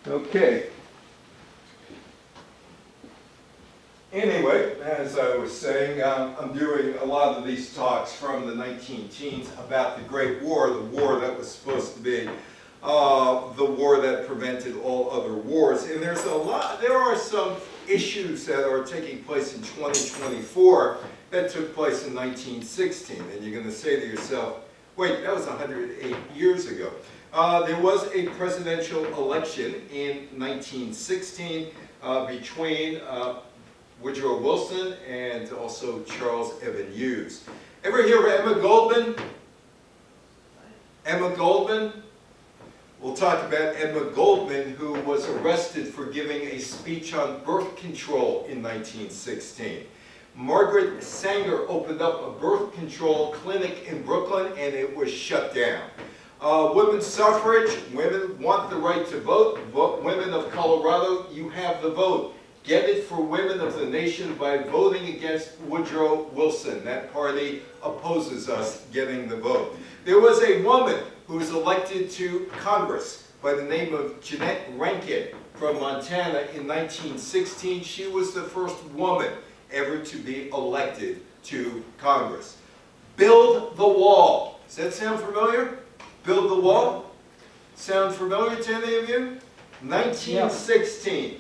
Okay. Anyway, as I was saying, I'm doing a lot of these talks from the 19 teens about the Great War, the war that was supposed to be the war that prevented all other wars. And there are some issues that are taking place in 2024 that took place in 1916. And you're going to say to yourself, wait, that was 108 years ago. There was a presidential election in 1916 between Woodrow Wilson and also Charles Evan Hughes. Ever hear of Emma Goldman? Emma Goldman? We'll talk about Emma Goldman, who was arrested for giving a speech on birth control in 1916. Margaret Sanger opened up a birth control clinic in Brooklyn and it was shut down. Women's suffrage, women want the right to vote. Women of Colorado, you have the vote. Get it for women of the nation by voting against Woodrow Wilson. That party opposes us getting the vote. There was a woman who was elected to Congress by the name of Jeannette Rankin from Montana in 1916. She was the first woman ever to be elected to Congress. Build the wall. Does that sound familiar? Build the wall? Sound familiar to any of you? 1916. Yeah.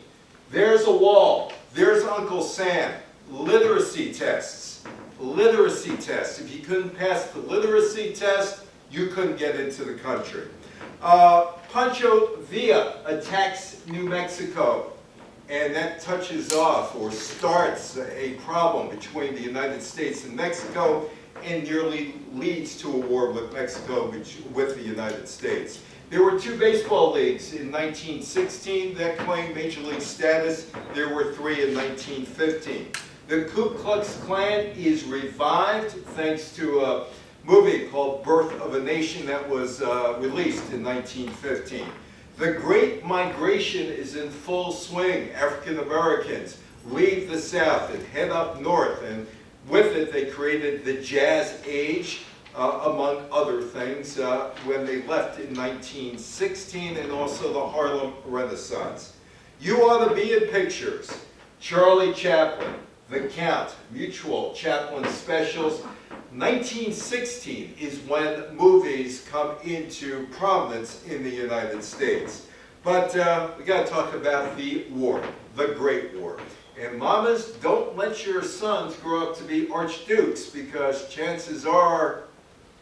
There's a wall. There's Uncle Sam. Literacy tests. Literacy tests. If you couldn't pass the literacy test, you couldn't get into the country. Pancho Villa attacks New Mexico, and that touches off or starts a problem between the United States and Mexico and nearly leads to a war with Mexico with the United States. There were two baseball leagues in 1916 that claimed Major League status. There were three in 1915. The Ku Klux Klan is revived thanks to a movie called Birth of a Nation that was released in 1915. The Great Migration is in full swing. African Americans leave the South and head up north, and with it they created the Jazz Age, among other things, when they left in 1916, and also the Harlem Renaissance. You ought to be in pictures. Charlie Chaplin, The Count, Mutual, Chaplin specials. 1916 is when movies come into prominence in the United States. But we got to talk about the war, the Great War. And mamas, don't let your sons grow up to be archdukes, because chances are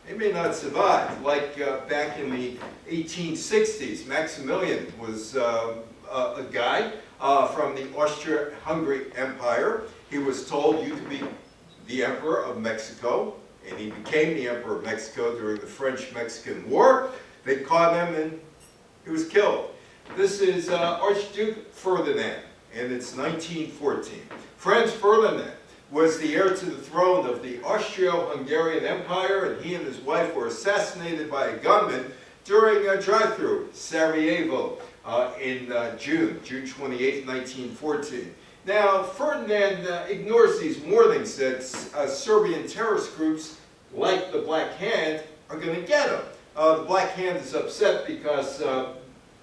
they may not survive. Like back in the 1860s, Maximilian was a guy from the Austria-Hungary Empire. He was told, you could be the Emperor of Mexico, and he became the Emperor of Mexico during the French-Mexican War. They caught him and he was killed. This is Archduke Ferdinand, and it's 1914. Franz Ferdinand was the heir to the throne of the Austro-Hungarian Empire, and he and his wife were assassinated by a gunman during a drive-through, Sarajevo, in June 28, 1914. Now, Ferdinand ignores these warnings that Serbian terrorist groups, like the Black Hand, are going to get him. The Black Hand is upset because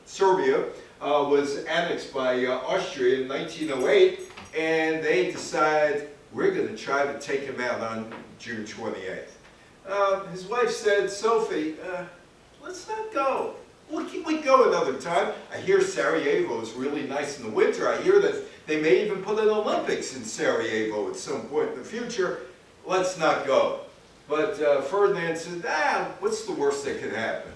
Serbia was annexed by Austria in 1908, and they decide, we're going to try to take him out on June 28th. His wife said, Sophie, let's not go. We go another time. I hear Sarajevo is really nice in the winter. I hear that they may even put an Olympics in Sarajevo at some point in the future. Let's not go. But Ferdinand said, what's the worst that could happen?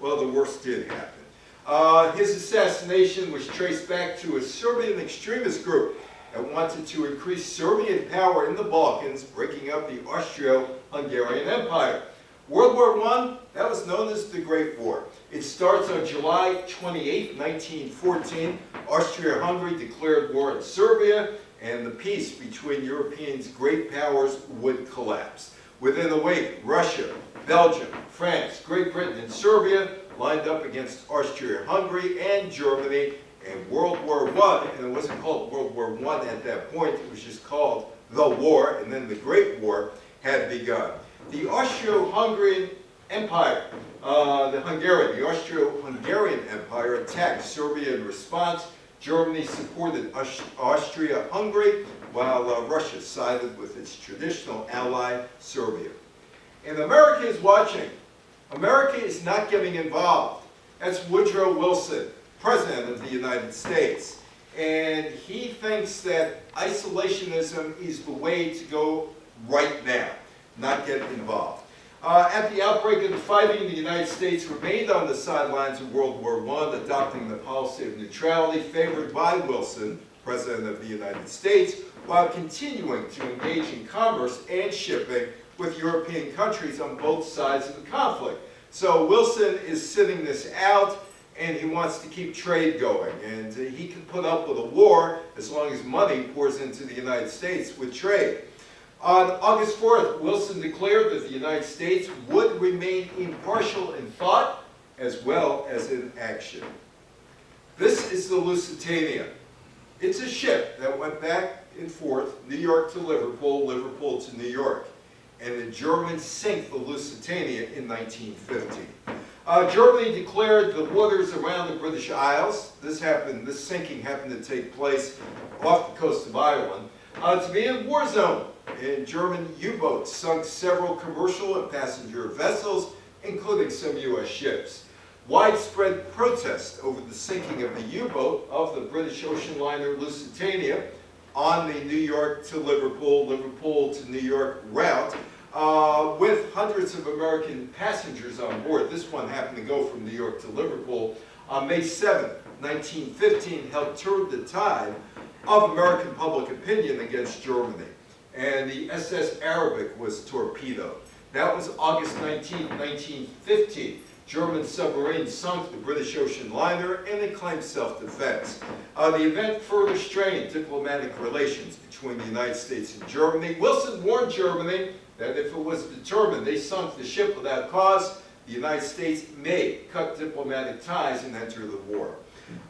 Well, the worst did happen. His assassination was traced back to a Serbian extremist group that wanted to increase Serbian power in the Balkans, breaking up the Austro-Hungarian Empire. World War I, that was known as the Great War. It starts on July 28, 1914. Austria-Hungary declared war on Serbia, and the peace between Europeans' great powers would collapse. Within a week, Russia, Belgium, France, Great Britain, and Serbia lined up against Austria-Hungary and Germany, and World War I, and it wasn't called World War I at that point, it was just called the war, and then the Great War had begun. The Austro-Hungarian Empire The Austro-Hungarian Empire attacked Serbia in response. Germany supported Austria-Hungary, while Russia sided with its traditional ally, Serbia. And America is watching. America is not getting involved. That's Woodrow Wilson, President of the United States. And he thinks that isolationism is the way to go right now, not get involved. At the outbreak of the fighting, the United States remained on the sidelines of World War I, adopting the policy of neutrality favored by Wilson, President of the United States, while continuing to engage in commerce and shipping with European countries on both sides of the conflict. So Wilson is sitting this out, and he wants to keep trade going. And he can put up with a war as long as money pours into the United States with trade. On August 4th, Wilson declared that the United States would remain impartial in thought as well as in action. This is the Lusitania. It's a ship that went back and forth, New York to Liverpool, Liverpool to New York. And the Germans sank the Lusitania in 1950. Germany declared the waters around the British Isles, this sinking happened to take place off the coast of Ireland, to be a war zone. And German U-boats sunk several commercial and passenger vessels, including some U.S. ships. Widespread protest over the sinking of the U-boat of the British ocean liner Lusitania on the New York to Liverpool, Liverpool to New York route, with hundreds of American passengers on board. This one happened to go from New York to Liverpool. On May 7, 1915, helped turn the tide of American public opinion against Germany. And the SS Arabic was torpedoed. That was August 19, 1915. German submarines sunk the British ocean liner, and they claimed self-defense. The event further strained diplomatic relations between the United States and Germany. Wilson warned Germany that if it was determined they sunk the ship without cause, the United States may cut diplomatic ties and enter the war.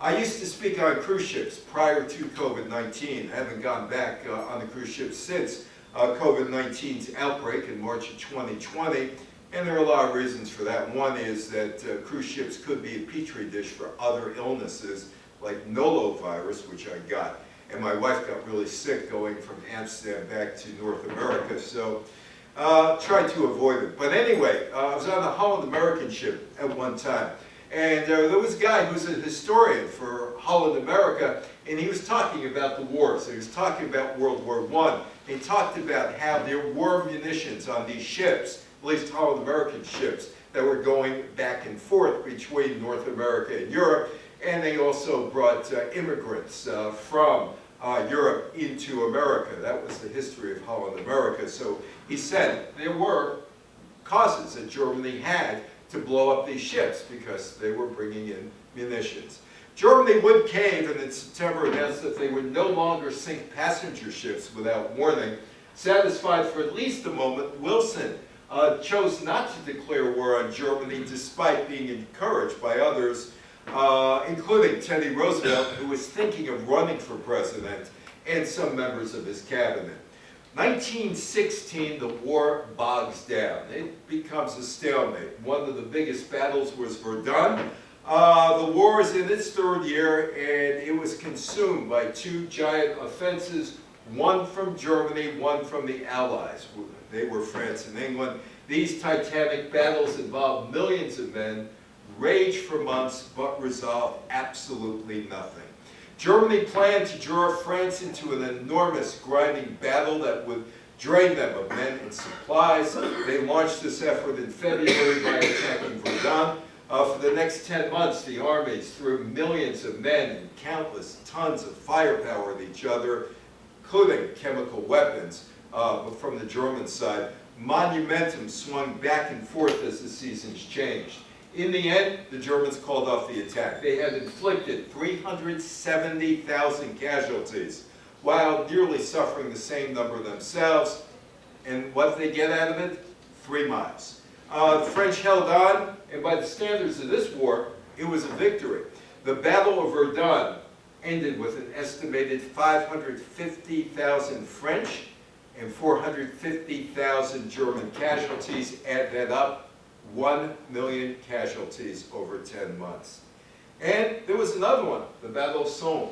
I used to speak on cruise ships prior to COVID-19. I haven't gone back on the cruise ships since COVID-19's outbreak in March of 2020, and there are a lot of reasons for that. One is that cruise ships could be a petri dish for other illnesses like norovirus, which I got, and my wife got really sick going from Amsterdam back to North America, so tried to avoid it. But anyway, I was on a Holland American ship at one time. And there was a guy who's a historian for Holland America, and he was talking about the wars. He was talking about World War I. He talked about how there were munitions on these ships, at least Holland American ships, that were going back and forth between North America and Europe. And they also brought immigrants from Europe into America. That was the history of Holland America. So he said there were causes that Germany had to blow up these ships because they were bringing in munitions. Germany would cave, and in September announced that they would no longer sink passenger ships without warning. Satisfied for at least a moment, Wilson chose not to declare war on Germany despite being encouraged by others, including Teddy Roosevelt, who was thinking of running for president, and some members of his cabinet. 1916, the war bogs down. It becomes a stalemate. One of the biggest battles was Verdun. The war is in its third year, and it was consumed by two giant offenses, one from Germany, one from the Allies. They were France and England. These titanic battles involved millions of men, raged for months, but resolved absolutely nothing. Germany planned to draw France into an enormous grinding battle that would drain them of men and supplies. They launched this effort in February by attacking Verdun. For the next 10 months, the armies threw millions of men and countless tons of firepower at each other, including chemical weapons, but from the German side. Monumentum swung back and forth as the seasons changed. In the end, the Germans called off the attack. They had inflicted 370,000 casualties, while nearly suffering the same number themselves. And what did they get out of it? 3 miles. The French held on, and by the standards of this war, it was a victory. The Battle of Verdun ended with an estimated 550,000 French and 450,000 German casualties. Add that up, 1 million casualties over 10 months. And there was another one, the Battle of Somme.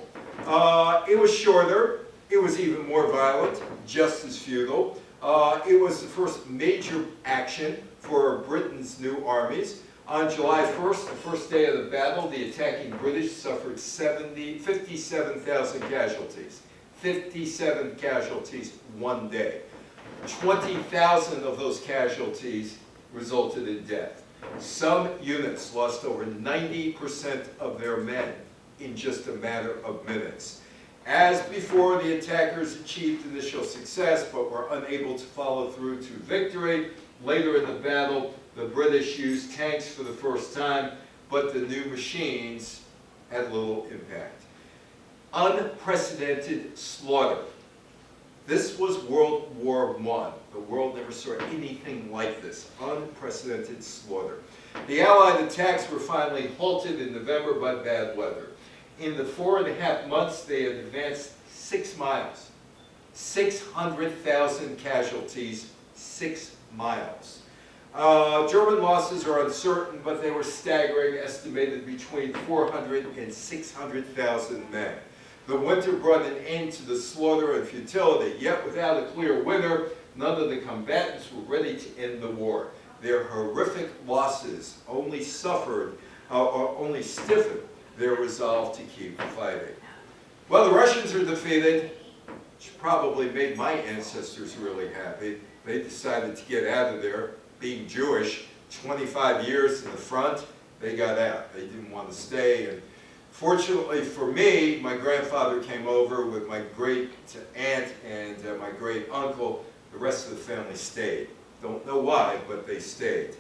It was shorter, it was even more violent, just as futile. It was the first major action for Britain's new armies. On July 1st, the first day of the battle, the attacking British suffered 57,000 casualties. 57 casualties one day. 20,000 of those casualties resulted in death. Some units lost over 90% of their men in just a matter of minutes. As before, the attackers achieved initial success but were unable to follow through to victory. Later in the battle, the British used tanks for the first time, but the new machines had little impact. Unprecedented slaughter. This was World War I. The world never saw anything like this. Unprecedented slaughter. The Allied attacks were finally halted in November by bad weather. In the 4.5 months, they had advanced 6 miles. 600,000 casualties, 6 miles. German losses are uncertain, but they were staggering, estimated between 400 and 600,000 men. The winter brought an end to the slaughter and futility, yet without a clear winner, none of the combatants were ready to end the war. Their horrific losses only stiffened their resolve to keep fighting. Well, the Russians are defeated, which probably made my ancestors really happy. They decided to get out of there. Being Jewish, 25 years in the front, they got out. They didn't want to stay. And fortunately for me, my grandfather came over with my great aunt and my great uncle. The rest of the family stayed. Don't know why, but they stayed.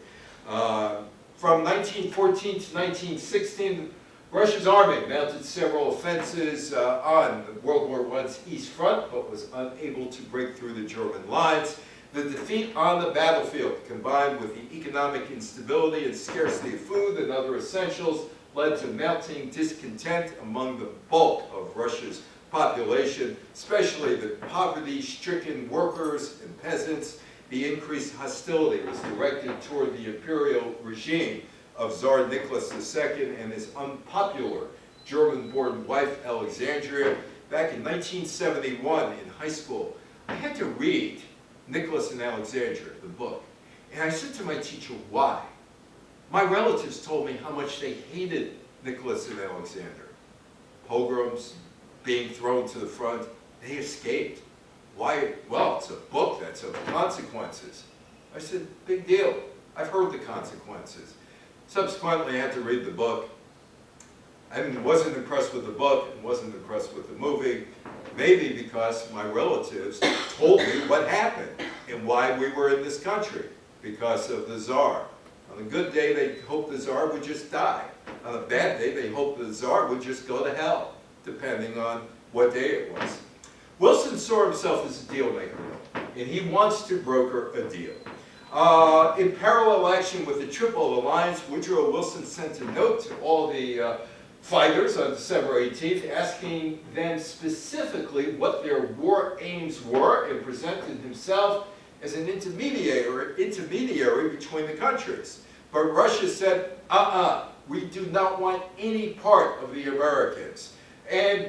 From 1914 to 1916, Russia's army mounted several offensives on World War I's East Front, but was unable to break through the German lines. The defeat on the battlefield, combined with the economic instability and scarcity of food and other essentials, led to mounting discontent among the bulk of Russia's population, especially the poverty-stricken workers and peasants. The increased hostility was directed toward the imperial regime of Tsar Nicholas II and his unpopular German-born wife, Alexandria. Back in 1971 in high school, I had to read Nicholas and Alexandria, the book. And I said to my teacher, why? My relatives told me how much they hated Nicholas and Alexander. Pogroms, being thrown to the front, they escaped. Why? Well, it's a book that's of consequences. I said, big deal. I've heard the consequences. Subsequently, I had to read the book. I wasn't impressed with the book and wasn't impressed with the movie, maybe because my relatives told me what happened and why we were in this country, because of the Tsar. On a good day, they hoped the Tsar would just die. On a bad day, they hoped the Tsar would just go to hell, depending on what day it was. Wilson saw himself as a deal maker, and he wants to broker a deal. In parallel action with the Triple Alliance, Woodrow Wilson sent a note to all the fighters on December 18th, asking them specifically what their war aims were, and presented himself as an intermediary between the countries. But Russia said, we do not want any part of the Americans. And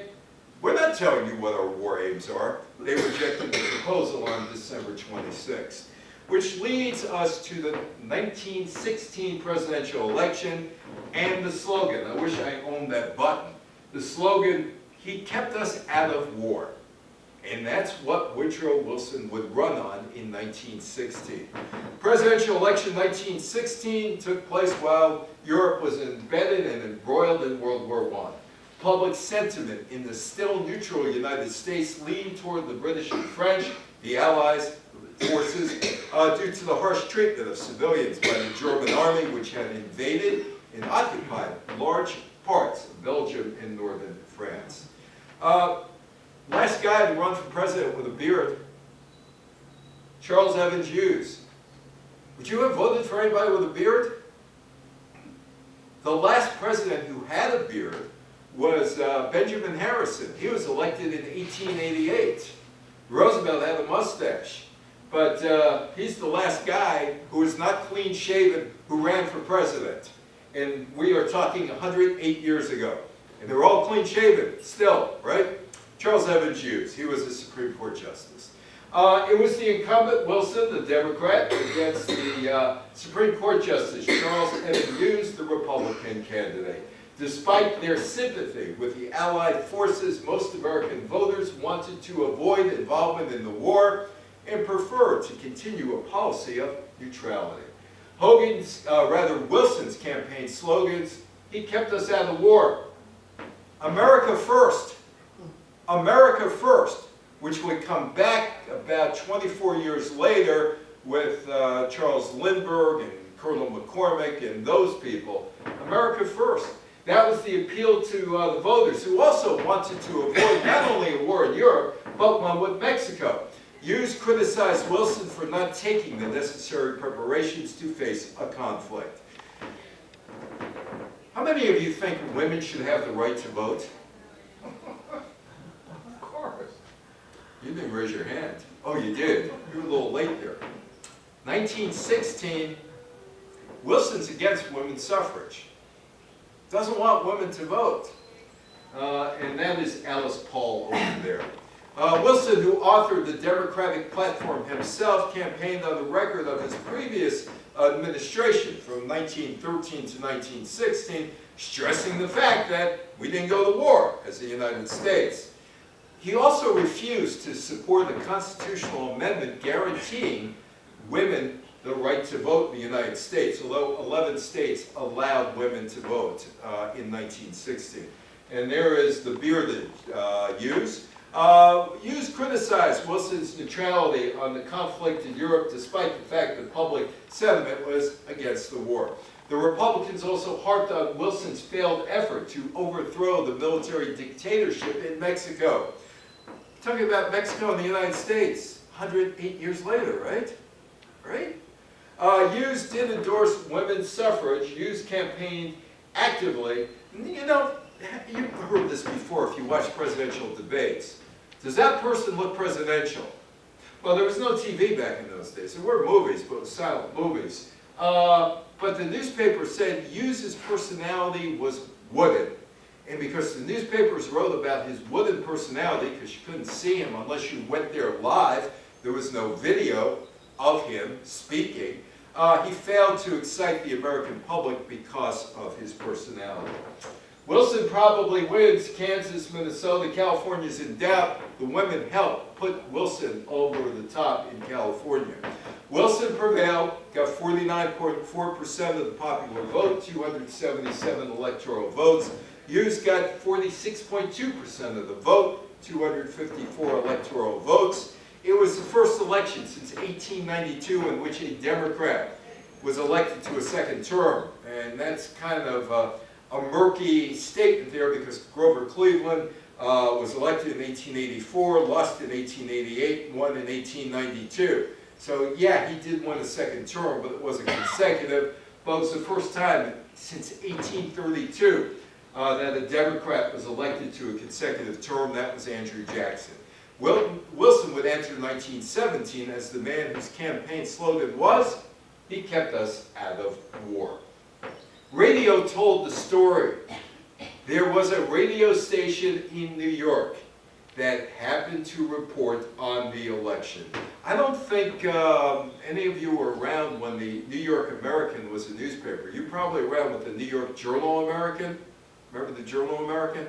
we're not telling you what our war aims are. They rejected the proposal on December 26th. Which leads us to the 1916 presidential election and the slogan. I wish I owned that button. The slogan, he kept us out of war. And that's what Woodrow Wilson would run on in 1916. Presidential election 1916 took place while Europe was embedded and embroiled in World War I. Public sentiment in the still neutral United States leaned toward the British and French, the Allies, forces, due to the harsh treatment of civilians by the German army, which had invaded and occupied large parts of Belgium and northern France. Last guy to run for president with a beard, Charles Evans Hughes. Would you have voted for anybody with a beard? The last president who had a beard was Benjamin Harrison. He was elected in 1888. Roosevelt had a mustache. but he's the last guy who is not clean-shaven who ran for president. And we are talking 108 years ago. And they're all clean-shaven still, right? Charles Evans Hughes, he was a Supreme Court justice. It was the incumbent, Wilson, the Democrat, against the Supreme Court Justice, Charles Evans Hughes, the Republican candidate. Despite their sympathy with the Allied forces, most American voters wanted to avoid involvement in the war and preferred to continue a policy of neutrality. Wilson's campaign slogans, he kept us out of the war. America first. America first, which would come back about 24 years later with Charles Lindbergh and Colonel McCormick and those people. America first. That was the appeal to the voters, who also wanted to avoid not only a war in Europe, but one with Mexico. Hughes criticized Wilson for not taking the necessary preparations to face a conflict. How many of you think women should have the right to vote? Of course. You didn't raise your hand. Oh, you did. You were a little late there. 1916, Wilson's against women's suffrage. Doesn't want women to vote. And that is Alice Paul over there. Wilson, who authored the Democratic platform himself, campaigned on the record of his previous administration from 1913 to 1916, stressing the fact that we didn't go to war as the United States. He also refused to support the constitutional amendment guaranteeing women the right to vote in the United States, although 11 states allowed women to vote in 1916. And there is the bearded Hughes. Hughes criticized Wilson's neutrality on the conflict in Europe, despite the fact that public sentiment was against the war. The Republicans also harped on Wilson's failed effort to overthrow the military dictatorship in Mexico. Talking about Mexico and the United States, 108 years later, right? Right? Hughes did endorse women's suffrage. Hughes campaigned actively. You know, you've heard this before if you watch presidential debates. Does that person look presidential? Well, there was no TV back in those days. There were movies, but it was silent movies. But the newspaper said Hughes' personality was wooden. And because the newspapers wrote about his wooden personality, because you couldn't see him unless you went there live, there was no video of him speaking, he failed to excite the American public because of his personality. Wilson probably wins Kansas, Minnesota. California's in doubt. The women helped put Wilson over the top in California. Wilson prevailed, got 49.4% of the popular vote, 277 electoral votes. Hughes got 46.2% of the vote, 254 electoral votes. It was the first election since 1892 in which a Democrat was elected to a second term. And that's kind of a murky statement there because Grover Cleveland was elected in 1884, lost in 1888, won in 1892. So yeah, he did win a second term, but it wasn't consecutive. But it was the first time since 1832 that a Democrat was elected to a consecutive term. That was Andrew Jackson. Wilson would enter 1917 as the man whose campaign slogan was, "He kept us out of war." Radio told the story. There was a radio station in New York that happened to report on the election. I don't think any of you were around when the New York American was a newspaper. You probably around with the New York Journal American. Remember the Journal American?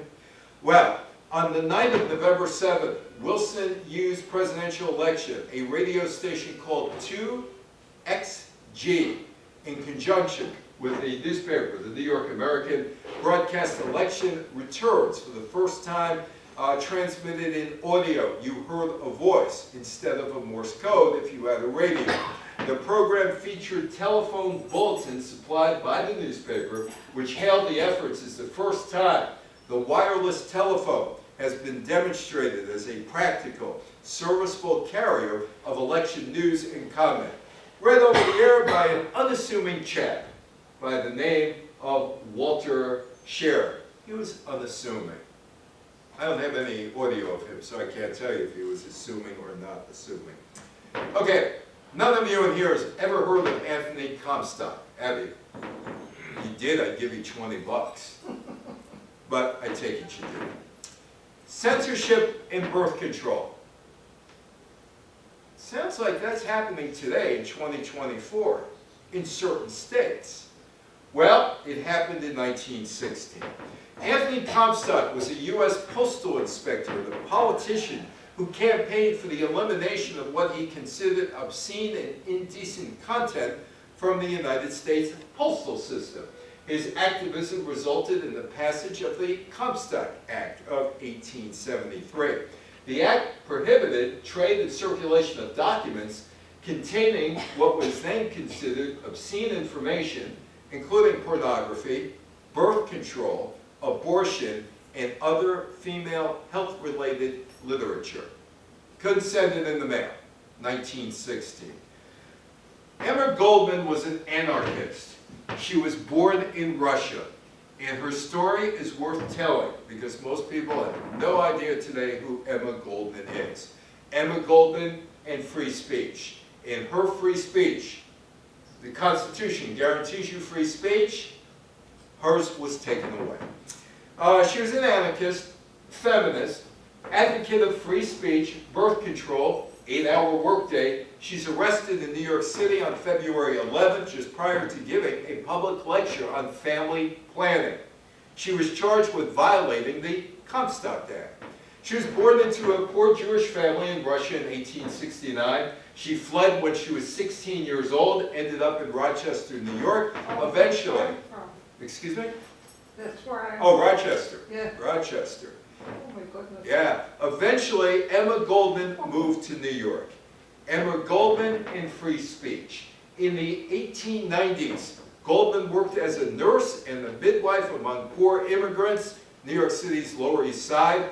Well, on the night of November 7th, Wilson used presidential election, a radio station called 2XG, in conjunction with the newspaper, the New York American, broadcast election returns for the first time, transmitted in audio. You heard a voice instead of a Morse code if you had a radio. The program featured telephone bulletins supplied by the newspaper, which hailed the efforts as the first time the wireless telephone has been demonstrated as a practical, serviceable carrier of election news and comment. Read over the air by an unassuming chap by the name of Walter Scherer. He was unassuming. I don't have any audio of him, so I can't tell you if he was assuming or not assuming. Okay, None of you in here has ever heard of Anthony Comstock, have you? If you did, I'd give you 20 bucks. But I take it you did. Censorship in birth control. Sounds like that's happening today in 2024 in certain states. Well, it happened in 1916. Anthony Comstock was a U.S. postal inspector and a politician who campaigned for the elimination of what he considered obscene and indecent content from the United States postal system. His activism resulted in the passage of the Comstock Act of 1873. The act prohibited trade and circulation of documents containing what was then considered obscene information, including pornography, birth control, abortion, and other female health-related literature. Couldn't send it in the mail. 1916. Emma Goldman was an anarchist. She was born in Russia, and her story is worth telling because most people have no idea today who Emma Goldman is. Emma Goldman and free speech. In her free speech, the Constitution guarantees you free speech. Hers was taken away. She was an anarchist, feminist, advocate of free speech, birth control, 8-hour workday. She's arrested in New York City on February 11th, just prior to giving a public lecture on family planning. She was charged with violating the Comstock Act. She was born into a poor Jewish family in Russia in 1869. She fled when she was 16 years old, ended up in Rochester, New York, eventually. Excuse me? That's where I am. Oh, Rochester. Yeah. Rochester. Oh my goodness. Yeah. Eventually, Emma Goldman moved to New York. Emma Goldman and free speech. In the 1890s, Goldman worked as a nurse and a midwife among poor immigrants, New York City's Lower East Side.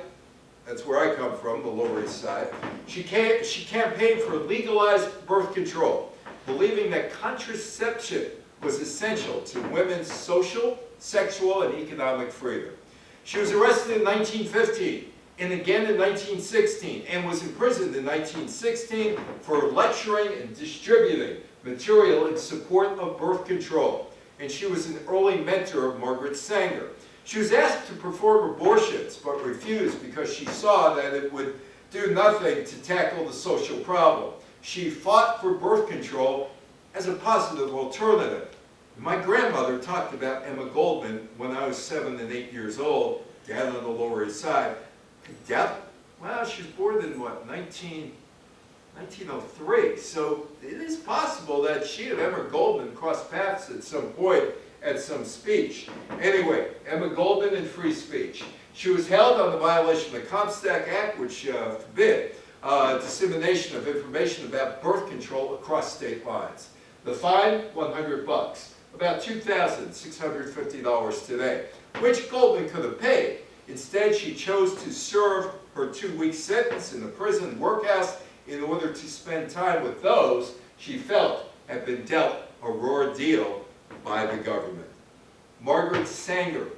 That's where I come from, the Lower East Side. She campaigned for legalized birth control, believing that contraception was essential to women's social, sexual, and economic freedom. She was arrested in 1915 and again in 1916 and was imprisoned in 1916 for lecturing and distributing material in support of birth control. And she was an early mentor of Margaret Sanger. She was asked to perform abortions but refused because she saw that it would do nothing to tackle the social problem. She fought for birth control as a positive alternative. My grandmother talked about Emma Goldman when I was 7 and 8 years old, down on the Lower East Side. Well, she was born in what, 1903. So it is possible that she and Emma Goldman crossed paths at some point at some speech. Anyway, Emma Goldman and free speech. She was held on the violation of the Comstock Act, which forbid dissemination of information about birth control across state lines. The fine, 100 bucks, about $2,650 today, which Goldman could have paid. Instead, she chose to serve her 2-week sentence in the prison workhouse in order to spend time with those she felt had been dealt a raw deal by the government. Margaret Sanger,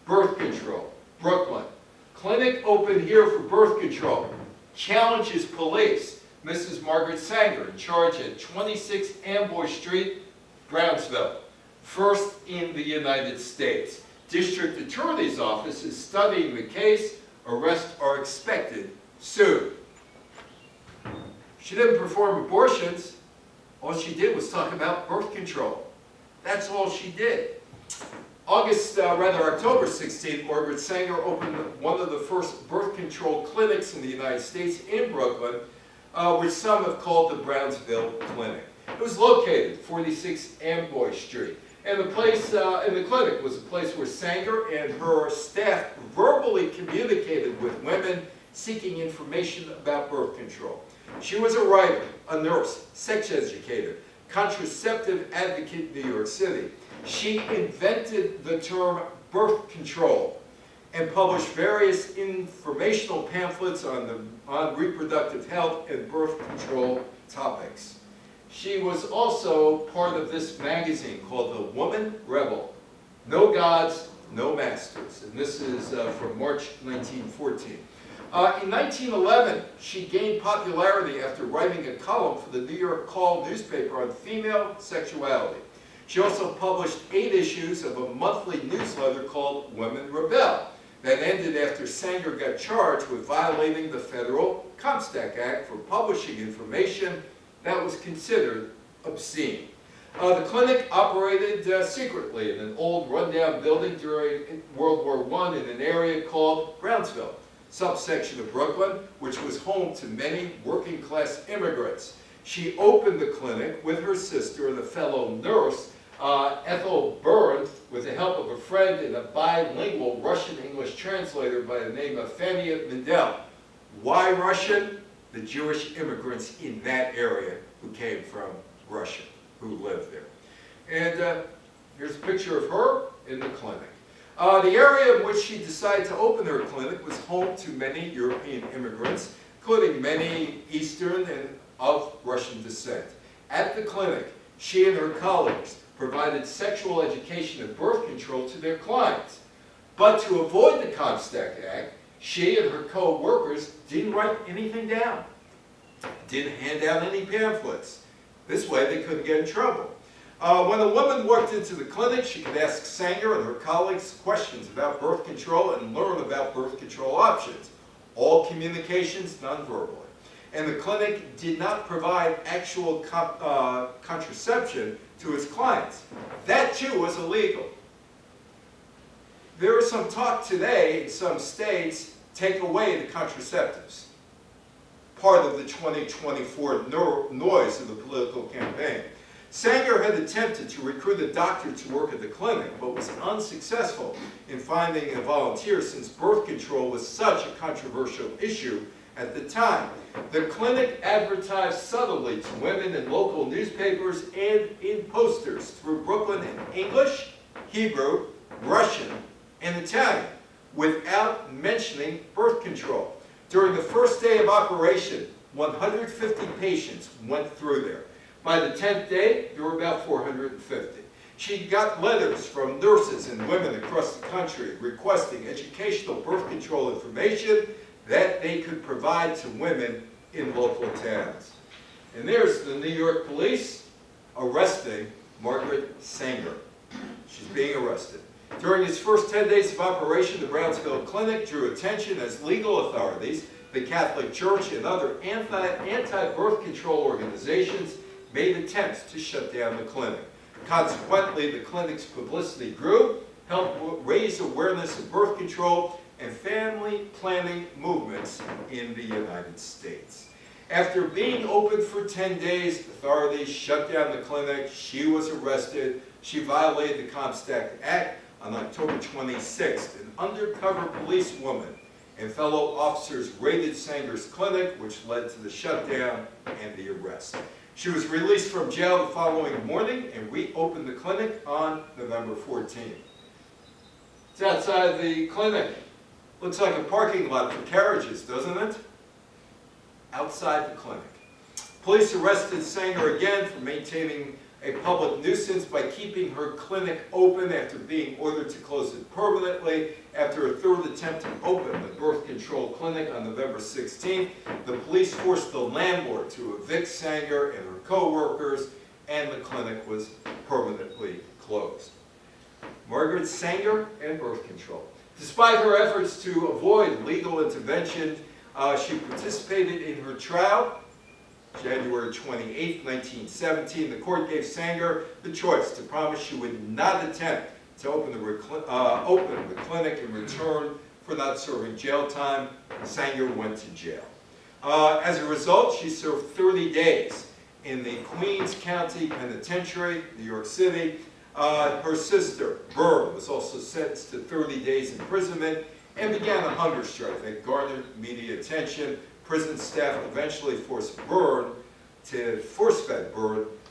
birth control, Brooklyn. Clinic open here for birth control. Challenges police. Mrs. Margaret Sanger in charge at 26 Amboy Street, Brownsville. First in the United States. District Attorney's Office is studying the case. Arrests are expected soon. She didn't perform abortions. All she did was talk about birth control. That's all she did. October 16th, Margaret Sanger opened one of the first birth control clinics in the United States in Brooklyn, which some have called the Brownsville Clinic. It was located 46 Amboy Street. And the place in the clinic was a place where Sanger and her staff verbally communicated with women seeking information about birth control. She was a writer, a nurse, sex educator, contraceptive advocate in New York City. She invented the term birth control and published various informational pamphlets on reproductive health and birth control topics. She was also part of this magazine called The Woman Rebel. No gods, no masters. And this is from March 1914. In 1911, she gained popularity after writing a column for the New York Call newspaper on female sexuality. She also published 8 issues of a monthly newsletter called Women Rebel that ended after Sanger got charged with violating the federal Comstock Act for publishing information that was considered obscene. The clinic operated secretly in an old rundown building during World War I in an area called Brownsville, subsection of Brooklyn, which was home to many working class immigrants. She opened the clinic with her sister and a fellow nurse, Ethel Byrne, with the help of a friend and a bilingual Russian-English translator by the name of Fania Mendel. Why Russian? The Jewish immigrants in that area who came from Russia, who lived there. And here's a picture of her in the clinic. The area in which she decided to open her clinic was home to many European immigrants, including many Eastern and of Russian descent. At the clinic, she and her colleagues provided sexual education and birth control to their clients. But to avoid the Comstock Act, she and her co-workers didn't write anything down, didn't hand out any pamphlets. This way they couldn't get in trouble. When a woman walked into the clinic, she could ask Sanger and her colleagues questions about birth control and learn about birth control options. All communications nonverbally. And the clinic did not provide actual contraception to its clients. That too was illegal. There is some talk today in some states, take away the contraceptives. Part of the 2024 noise of the political campaign. Sanger had attempted to recruit a doctor to work at the clinic, but was unsuccessful in finding a volunteer since birth control was such a controversial issue at the time. The clinic advertised subtly to women in local newspapers and in posters through Brooklyn in English, Hebrew, Russian, and Italian, without mentioning birth control. During the first day of operation, 150 patients went through there. By the 10th day, there were about 450. She got letters from nurses and women across the country requesting educational birth control information that they could provide to women in local towns. And there's the New York police arresting Margaret Sanger. She's being arrested. During its first 10 days of operation, the Brownsville Clinic drew attention as legal authorities, the Catholic Church, and other anti-birth control organizations made attempts to shut down the clinic. Consequently, the clinic's publicity grew, helped raise awareness of birth control and family planning movements in the United States. After being open for 10 days, authorities shut down the clinic. She was arrested. She violated the Comstock Act. On October 26th, an undercover policewoman and fellow officers raided Sanger's clinic, which led to the shutdown and the arrest. She was released from jail the following morning and reopened the clinic on November 14th. It's outside the clinic. Looks like a parking lot for carriages, doesn't it? Outside the clinic. Police arrested Sanger again for maintaining a public nuisance by keeping her clinic open after being ordered to close it permanently. After a third attempt to open the birth control clinic on November 16th, the police forced the landlord to evict Sanger and her co-workers, and the clinic was permanently closed. Margaret Sanger and birth control. Despite her efforts to avoid legal intervention, she participated in her trial. January 28, 1917, the court gave Sanger the choice to promise she would not attempt to open the clinic in return for not serving jail time. Sanger went to jail. As a result, she served 30 days in the Queens County Penitentiary, New York City. Her sister, Byrne, was also sentenced to 30 days imprisonment and began a hunger strike that garnered media attention. Prison staff eventually force-fed Byrne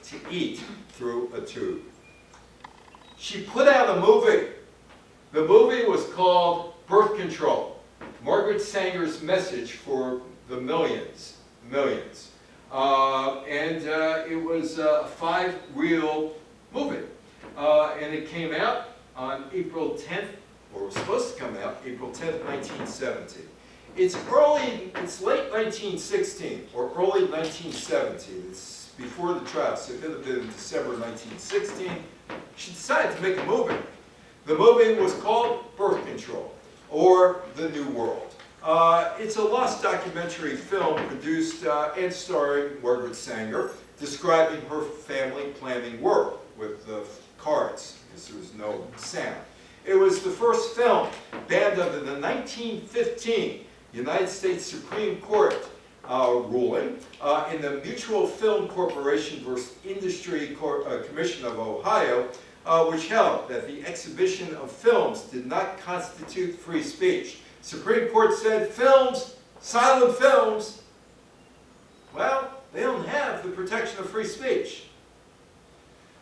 to eat through a tube. She put out a movie. The movie was called Birth Control, Margaret Sanger's message for the millions. It was a 5-reel movie. And it came out on April 10th, or was supposed to come out April 10th, 1970. it's late 1916 or early 1917. It's before the trial, so it could have been December 1916. She decided to make a movie. The movie was called Birth Control, or The New World. It's a lost documentary film produced and starring Margaret Sanger, describing her family planning work with the cards, because there was no sound. It was the first film banned under the 1915 United States Supreme Court ruling in the Mutual Film Corporation versus Industry Commission of Ohio, which held that the exhibition of films did not constitute free speech. Supreme Court said films, silent films, well, they don't have the protection of free speech.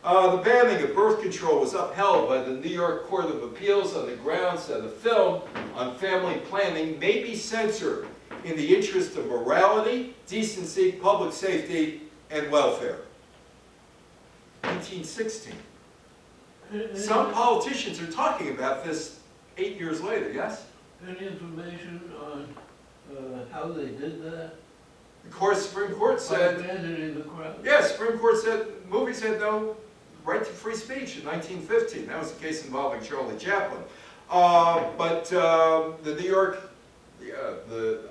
The banning of birth control was upheld by the New York Court of Appeals on the grounds that a film on family planning may be censored in the interest of morality, decency, public safety, and welfare. 1916. Some politicians are talking about this 8 years later, yes? Any information on how they did that? The Supreme Court said, Abandoning the crowd? yes, Supreme Court said movies had no right to free speech in 1915. That was the case involving Charlie Chaplin. But the New York,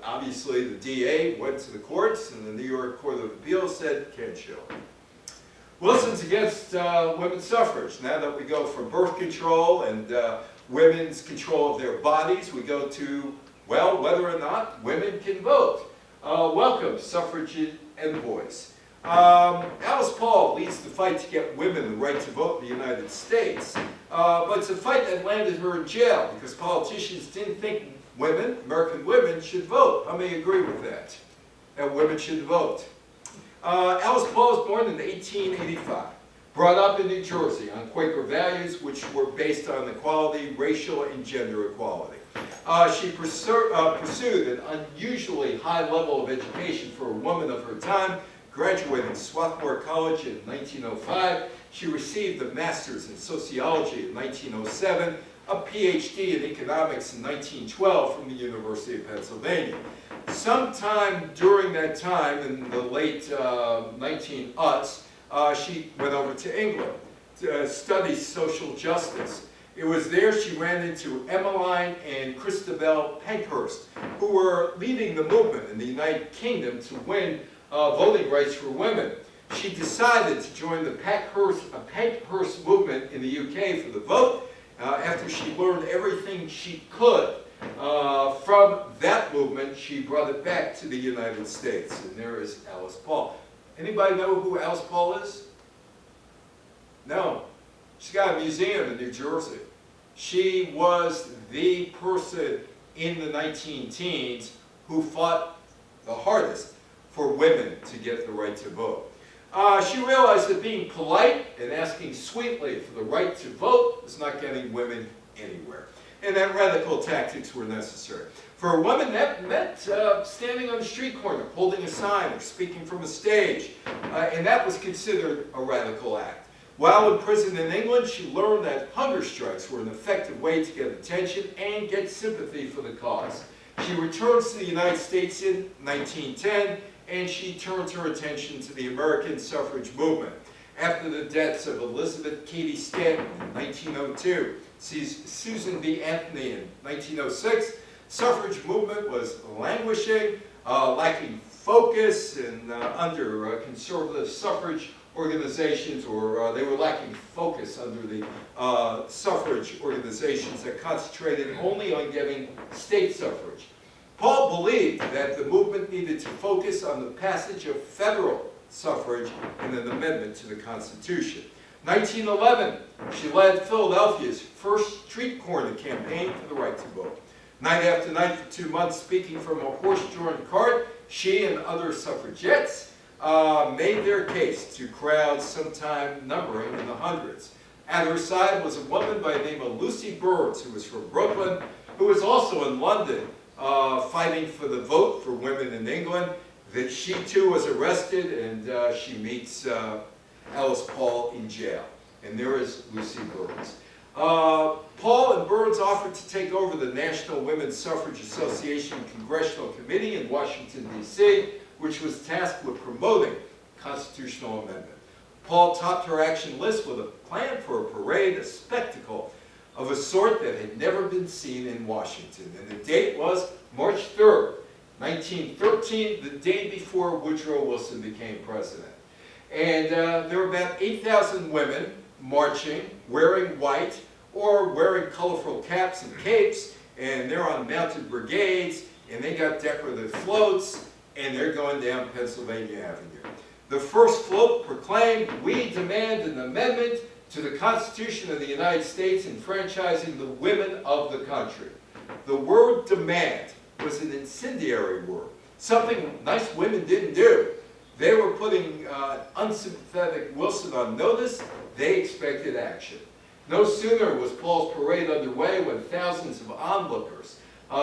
obviously the DA went to the courts, and the New York Court of Appeals said, can't show. Wilson's against women's suffrage. Now that we go from birth control and women's control of their bodies, we go to, well, whether or not women can vote. Welcome, suffragette envoys. Alice Paul leads the fight to get women the right to vote in the United States, but it's a fight that landed her in jail because politicians didn't think women, American women, should vote. How many agree with that? That women should vote. Alice Paul was born in 1885, brought up in New Jersey on Quaker values which were based on equality, racial and gender equality. She pursued an unusually high level of education for a woman of her time, graduating Swarthmore College in 1905. She received a master's in sociology in 1907, a PhD in economics in 1912 from the University of Pennsylvania. Sometime during that time, in the late 1900s, she went over to England to study social justice. It was there she ran into Emmeline and Christabel Pankhurst, who were leading the movement in the United Kingdom to win voting rights for women. She decided to join the Pankhurst movement in the UK for the vote after she learned everything she could. From that movement, she brought it back to the United States, and there is Alice Paul. Anybody know who Alice Paul is? No. She's got a museum in New Jersey. She was the person in the 19-teens who fought the hardest for women to get the right to vote. She realized that being polite and asking sweetly for the right to vote was not getting women anywhere, and that radical tactics were necessary. For a woman, that meant standing on the street corner, holding a sign, or speaking from a stage, and that was considered a radical act. While in prison in England, she learned that hunger strikes were an effective way to get attention and get sympathy for the cause. She returns to the United States in 1910, and she turns her attention to the American suffrage movement. After the deaths of Elizabeth Cady Stanton in 1902, Susan B. Anthony in 1906, suffrage movement was languishing, lacking focus, and under conservative suffrage organizations, or they were lacking focus under the suffrage organizations that concentrated only on getting state suffrage. Paul believed that the movement needed to focus on the passage of federal suffrage and an amendment to the Constitution. 1911, she led Philadelphia's first street corner campaign for the right to vote. Night after night for 2 months, speaking from a horse-drawn cart, she and other suffragettes made their case to crowds sometime numbering in the hundreds. At her side was a woman by the name of Lucy Burns, who was from Brooklyn, who was also in London fighting for the vote for women in England. That she too was arrested, and she meets Alice Paul in jail. And there is Lucy Burns. Paul and Burns offered to take over the National Women's Suffrage Association Congressional Committee in Washington, D.C., which was tasked with promoting constitutional amendment. Paul topped her action list with a plan for a parade, a spectacle of a sort that had never been seen in Washington. And the date was March 3rd, 1913, the day before Woodrow Wilson became president. And there were about 8,000 women marching, wearing white, or wearing colorful caps and capes, and they're on mounted brigades, and they got decorative floats, and they're going down Pennsylvania Avenue. The first float proclaimed, "We demand an amendment to the Constitution of the United States enfranchising the women of the country." The word demand was an incendiary word, something nice women didn't do. They were putting unsympathetic Wilson on notice. They expected action. No sooner was Paul's parade underway when thousands of onlookers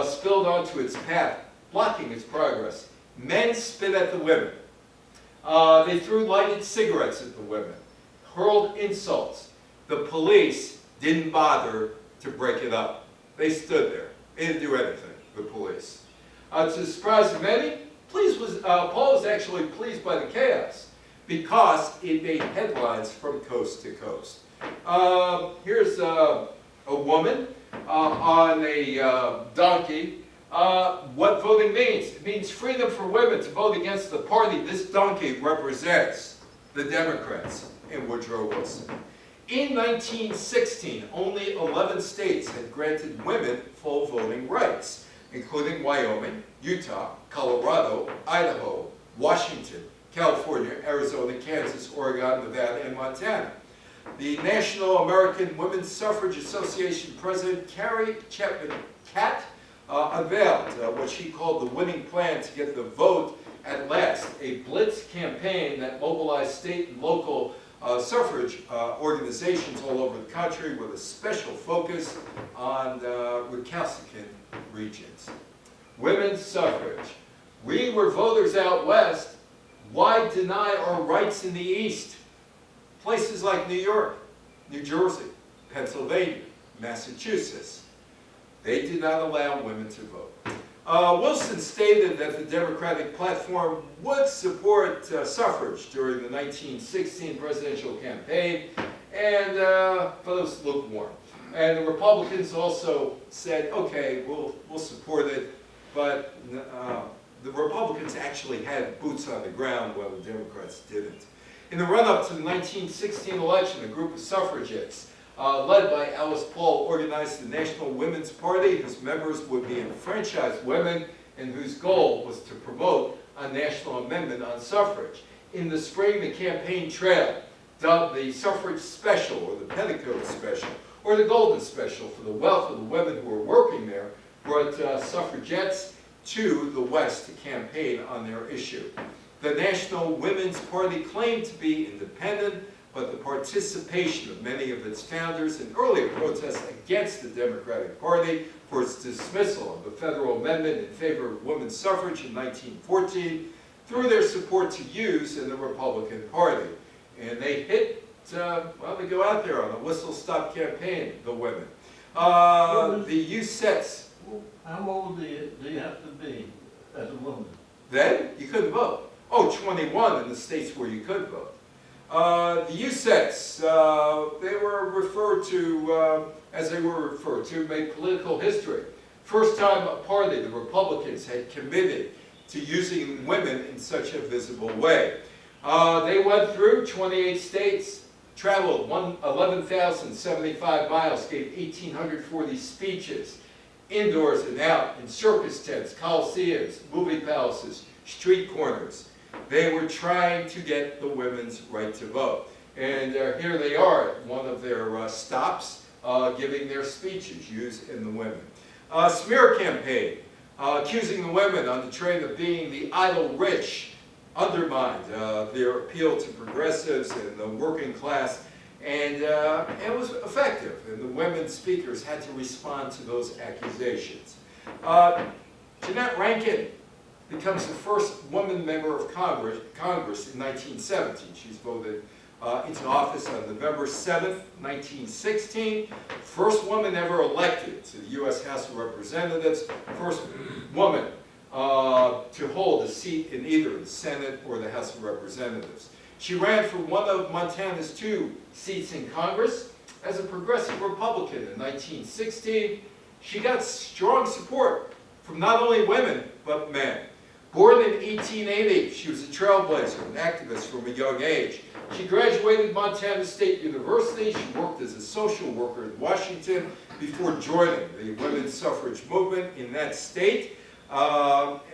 spilled onto its path, blocking its progress. Men spit at the women. They threw lighted cigarettes at the women, hurled insults. The police didn't bother to break it up. They stood there. They didn't do anything, the police. To the surprise of many, Paul was actually pleased by the chaos because it made headlines from coast to coast. Here's a woman on a donkey. What voting means? It means freedom for women to vote against the party this donkey represents, the Democrats and Woodrow Wilson. In 1916, only 11 states had granted women full voting rights, including Wyoming, Utah, Colorado, Idaho, Washington, California, Arizona, Kansas, Oregon, Nevada, and Montana. The National American Women's Suffrage Association President Carrie Chapman Catt unveiled what she called the winning plan to get the vote at last, a blitz campaign that mobilized state and local suffrage organizations all over the country with a special focus on recalcitrant regions. Women's suffrage. We were voters out west. Why deny our rights in the east? Places like New York, New Jersey, Pennsylvania, Massachusetts. They did not allow women to vote. Wilson stated that the Democratic platform would support suffrage during the 1916 presidential campaign, and but it was lukewarm. And the Republicans also said, okay, we'll support it, but the Republicans actually had boots on the ground while the Democrats didn't. In the run-up to the 1916 election, a group of suffragettes led by Alice Paul organized the National Women's Party, whose members would be enfranchised women and whose goal was to promote a national amendment on suffrage. In the spring, the campaign trail, dubbed the Suffrage Special or the Petticoat Special or the Golden Special for the wealth of the women who were working there, brought suffragettes to the West to campaign on their issue. The National Women's Party claimed to be independent, but the participation of many of its founders in earlier protests against the Democratic Party for its dismissal of the federal amendment in favor of women's suffrage in 1914 threw their support to use in the Republican Party. And they hit, well, they go out there on a whistle-stop campaign, the women. The youth sets. How old do you have to be as a woman? Then you couldn't vote. Oh, 21 in the states where you could vote. The USETs, they were referred to, as they were referred to, made political history. First time a party, the Republicans, had committed to using women in such a visible way. They went through 28 states, traveled 11,075 miles, gave 1,840 speeches, indoors and out, in circus tents, coliseums, movie palaces, street corners. They were trying to get the women's right to vote. And here they are at one of their stops, giving their speeches, used in the women. Smear campaign, accusing the women on the train of being the idle rich, undermined their appeal to progressives and the working class, and it was effective, and the women speakers had to respond to those accusations. Jeanette Rankin becomes the first woman member of Congress in 1917. She's voted into office on November 7th, 1916. First woman ever elected to the U.S. House of Representatives, first woman to hold a seat in either the Senate or the House of Representatives. She ran for one of Montana's 2 seats in Congress as a progressive Republican in 1916. She got strong support from not only women, but men. Born in 1880, she was a trailblazer, an activist from a young age. She graduated Montana State University. She worked as a social worker in Washington before joining the women's suffrage movement in that state,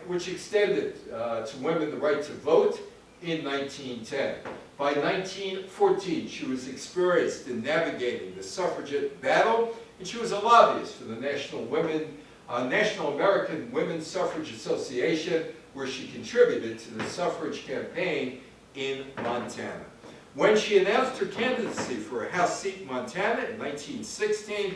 which extended to women the right to vote in 1910. By 1914, she was experienced in navigating the suffragette battle, and she was a lobbyist for the National American Women's Suffrage Association, where she contributed to the suffrage campaign in Montana. When she announced her candidacy for a House seat in Montana in 1916,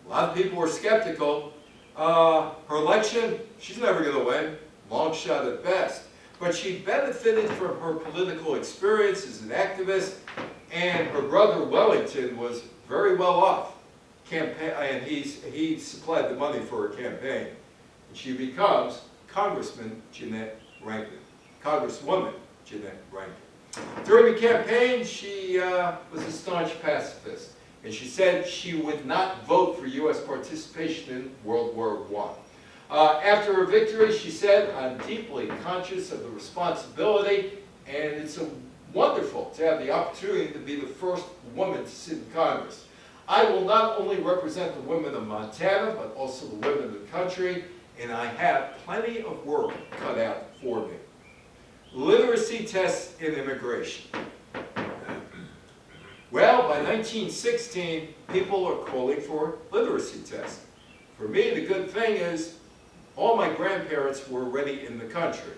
a lot of people were skeptical. Her election, she's never going to win, long shot at best. But she benefited from her political experience as an activist, and her brother Wellington was very well off, and he supplied the money for her campaign. And she becomes Congresswoman Jeannette Rankin. During the campaign, she was a staunch pacifist, and she said she would not vote for U.S. participation in World War I. After her victory, she said, "I'm deeply conscious of the responsibility, and it's wonderful to have the opportunity to be the first woman to sit in Congress. I will not only represent the women of Montana, but also the women of the country, and I have plenty of work cut out for me." Literacy tests in immigration. Well, by 1916, people are calling for literacy tests. For me, the good thing is all my grandparents were already in the country.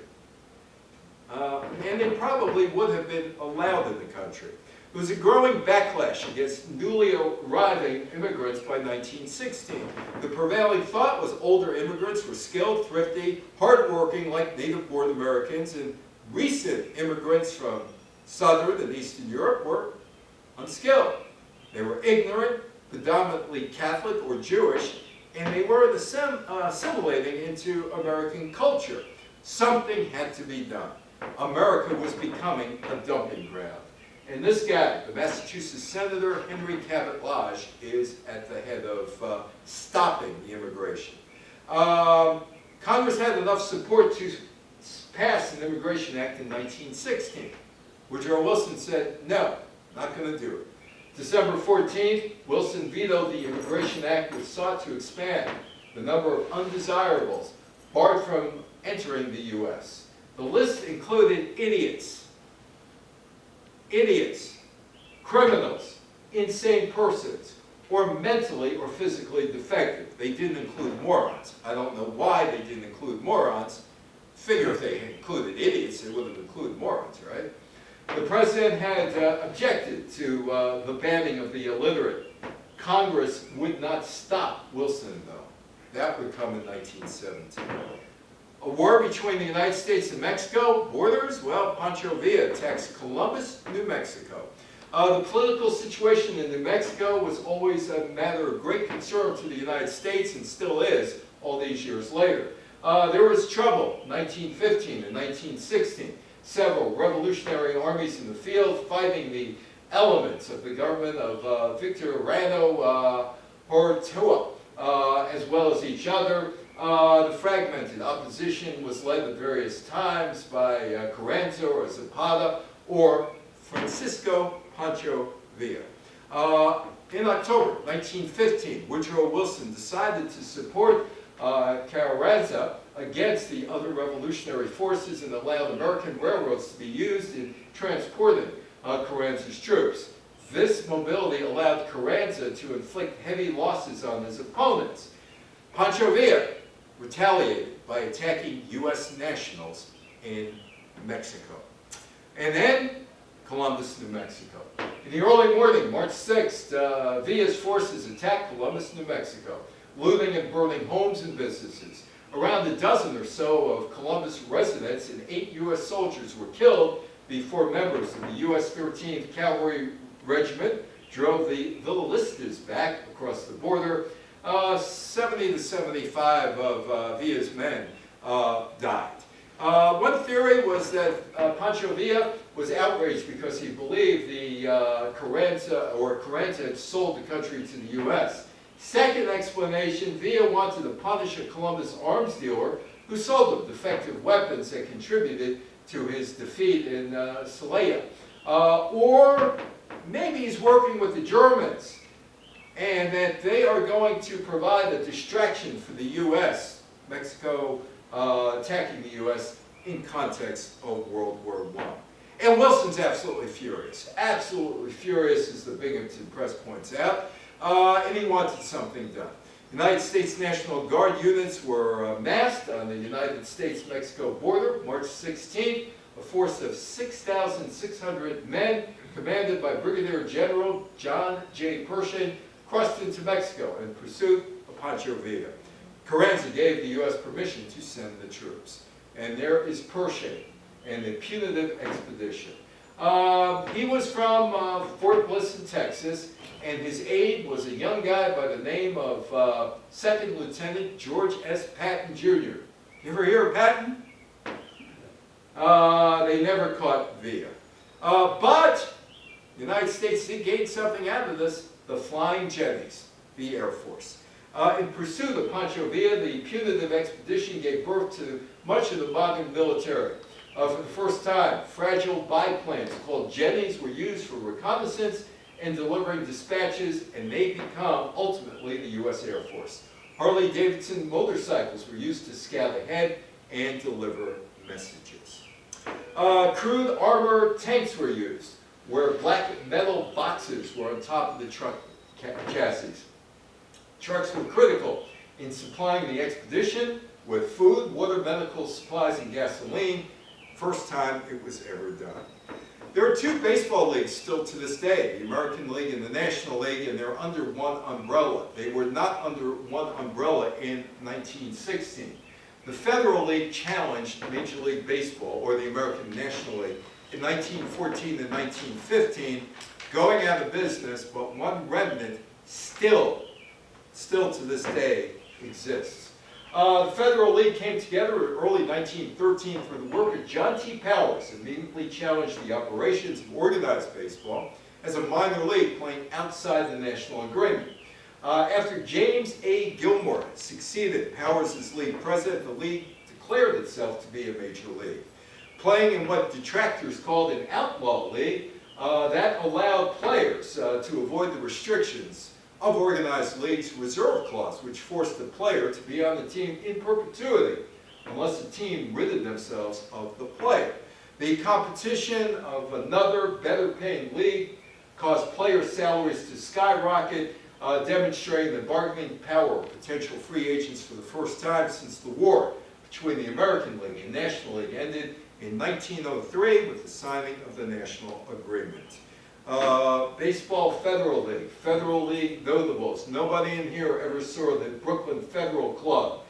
And they probably would have been allowed in the country. There was a growing backlash against newly arriving immigrants by 1916. The prevailing thought was older immigrants were skilled, thrifty, hardworking like native-born Americans, and recent immigrants from Southern and Eastern Europe were unskilled. They were ignorant, predominantly Catholic or Jewish, and they weren't assimilating into American culture. Something had to be done. America was becoming a dumping ground. And this guy, the Massachusetts Senator Henry Cabot Lodge, is at the head of stopping the immigration. Congress had enough support to pass an Immigration Act in 1916. Woodrow Wilson said, no, not going to do it. December 14th, Wilson vetoed the Immigration Act, which sought to expand the number of undesirables barred from entering the U.S. The list included idiots, criminals, insane persons, or mentally or physically defective. They didn't include morons. I don't know why they didn't include morons. Figure if they included idiots, they would have included morons, right? The president had objected to the banning of the illiterate. Congress would not stop Wilson, though. That would come in 1917. A war between the United States and Mexico, borders, well, Pancho Villa attacks Columbus, New Mexico. The political situation in New Mexico was always a matter of great concern to the United States, and still is all these years later. There was trouble in 1915 and 1916. Several revolutionary armies in the field fighting the elements of the government of Victoriano Huerta, as well as each other. The fragmented opposition was led at various times by Carranza or Zapata or Francisco Pancho Villa. In October 1915, Woodrow Wilson decided to support Carranza against the other revolutionary forces and allowed American railroads to be used in transporting Carranza's troops. This mobility allowed Carranza to inflict heavy losses on his opponents. Pancho Villa retaliated by attacking U.S. nationals in Mexico. And then Columbus, New Mexico. In the early morning, March 6th, Villa's forces attacked Columbus, New Mexico, looting and burning homes and businesses. Around a dozen or so of Columbus residents and 8 U.S. soldiers were killed before members of the U.S. 13th Cavalry Regiment drove the Villistas back across the border. 70 to 75 of Villa's men died. One theory was that Pancho Villa was outraged because he believed the Carranza had sold the country to the U.S. Second explanation, Villa wanted to punish a Columbus arms dealer who sold him defective weapons that contributed to his defeat in Celaya. Or maybe he's working with the Germans and that they are going to provide a distraction for the U.S., Mexico attacking the U.S. in context of World War I. And Wilson's absolutely furious as the Binghamton Press points out, and he wanted something done. United States National Guard units were massed on the United States-Mexico border, March 16th, a force of 6,600 men, commanded by Brigadier General John J. Pershing, crossed into Mexico in pursuit of Pancho Villa. Carranza gave the U.S. permission to send the troops. And there is Pershing and the punitive expedition. He was from Fort Bliss in Texas, and his aide was a young guy by the name of Second Lieutenant George S. Patton, Jr. You ever hear of Patton? They never caught Villa. But the United States did gain something out of this, the Flying Jennies, the Air Force. In pursuit of Pancho Villa, the punitive expedition gave birth to much of the modern military. For the first time, fragile biplanes called Jennies were used for reconnaissance and delivering dispatches, and they become ultimately the U.S. Air Force. Harley-Davidson motorcycles were used to scout ahead and deliver messages. Crude armor tanks were used, where black metal boxes were on top of the truck chassis. Trucks were critical in supplying the expedition with food, water, medical supplies, and gasoline. First time it was ever done. There are two baseball leagues still to this day, the American League and the National League, and they're under one umbrella. They were not under one umbrella in 1916. The Federal League challenged Major League Baseball, or the American National League, in 1914 and 1915, going out of business, but one remnant still to this day exists. The Federal League came together in early 1913 through the work of John T. Powers, and immediately challenged the operations of organized baseball as a minor league playing outside the national agreement. After James A. Gilmore succeeded Powers as league president, the league declared itself to be a major league. Playing in what detractors called an outlaw league, that allowed players to avoid the restrictions of organized leagues' reserve clause, which forced the player to be on the team in perpetuity unless the team ridded themselves of the player. The competition of another better-paying league caused player salaries to skyrocket, demonstrating the bargaining power of potential free agents for the first time since the war between the American League and National League ended in 1903 with the signing of the National Agreement. Baseball Federal League notables. Nobody in here ever saw the Brooklyn Federal Club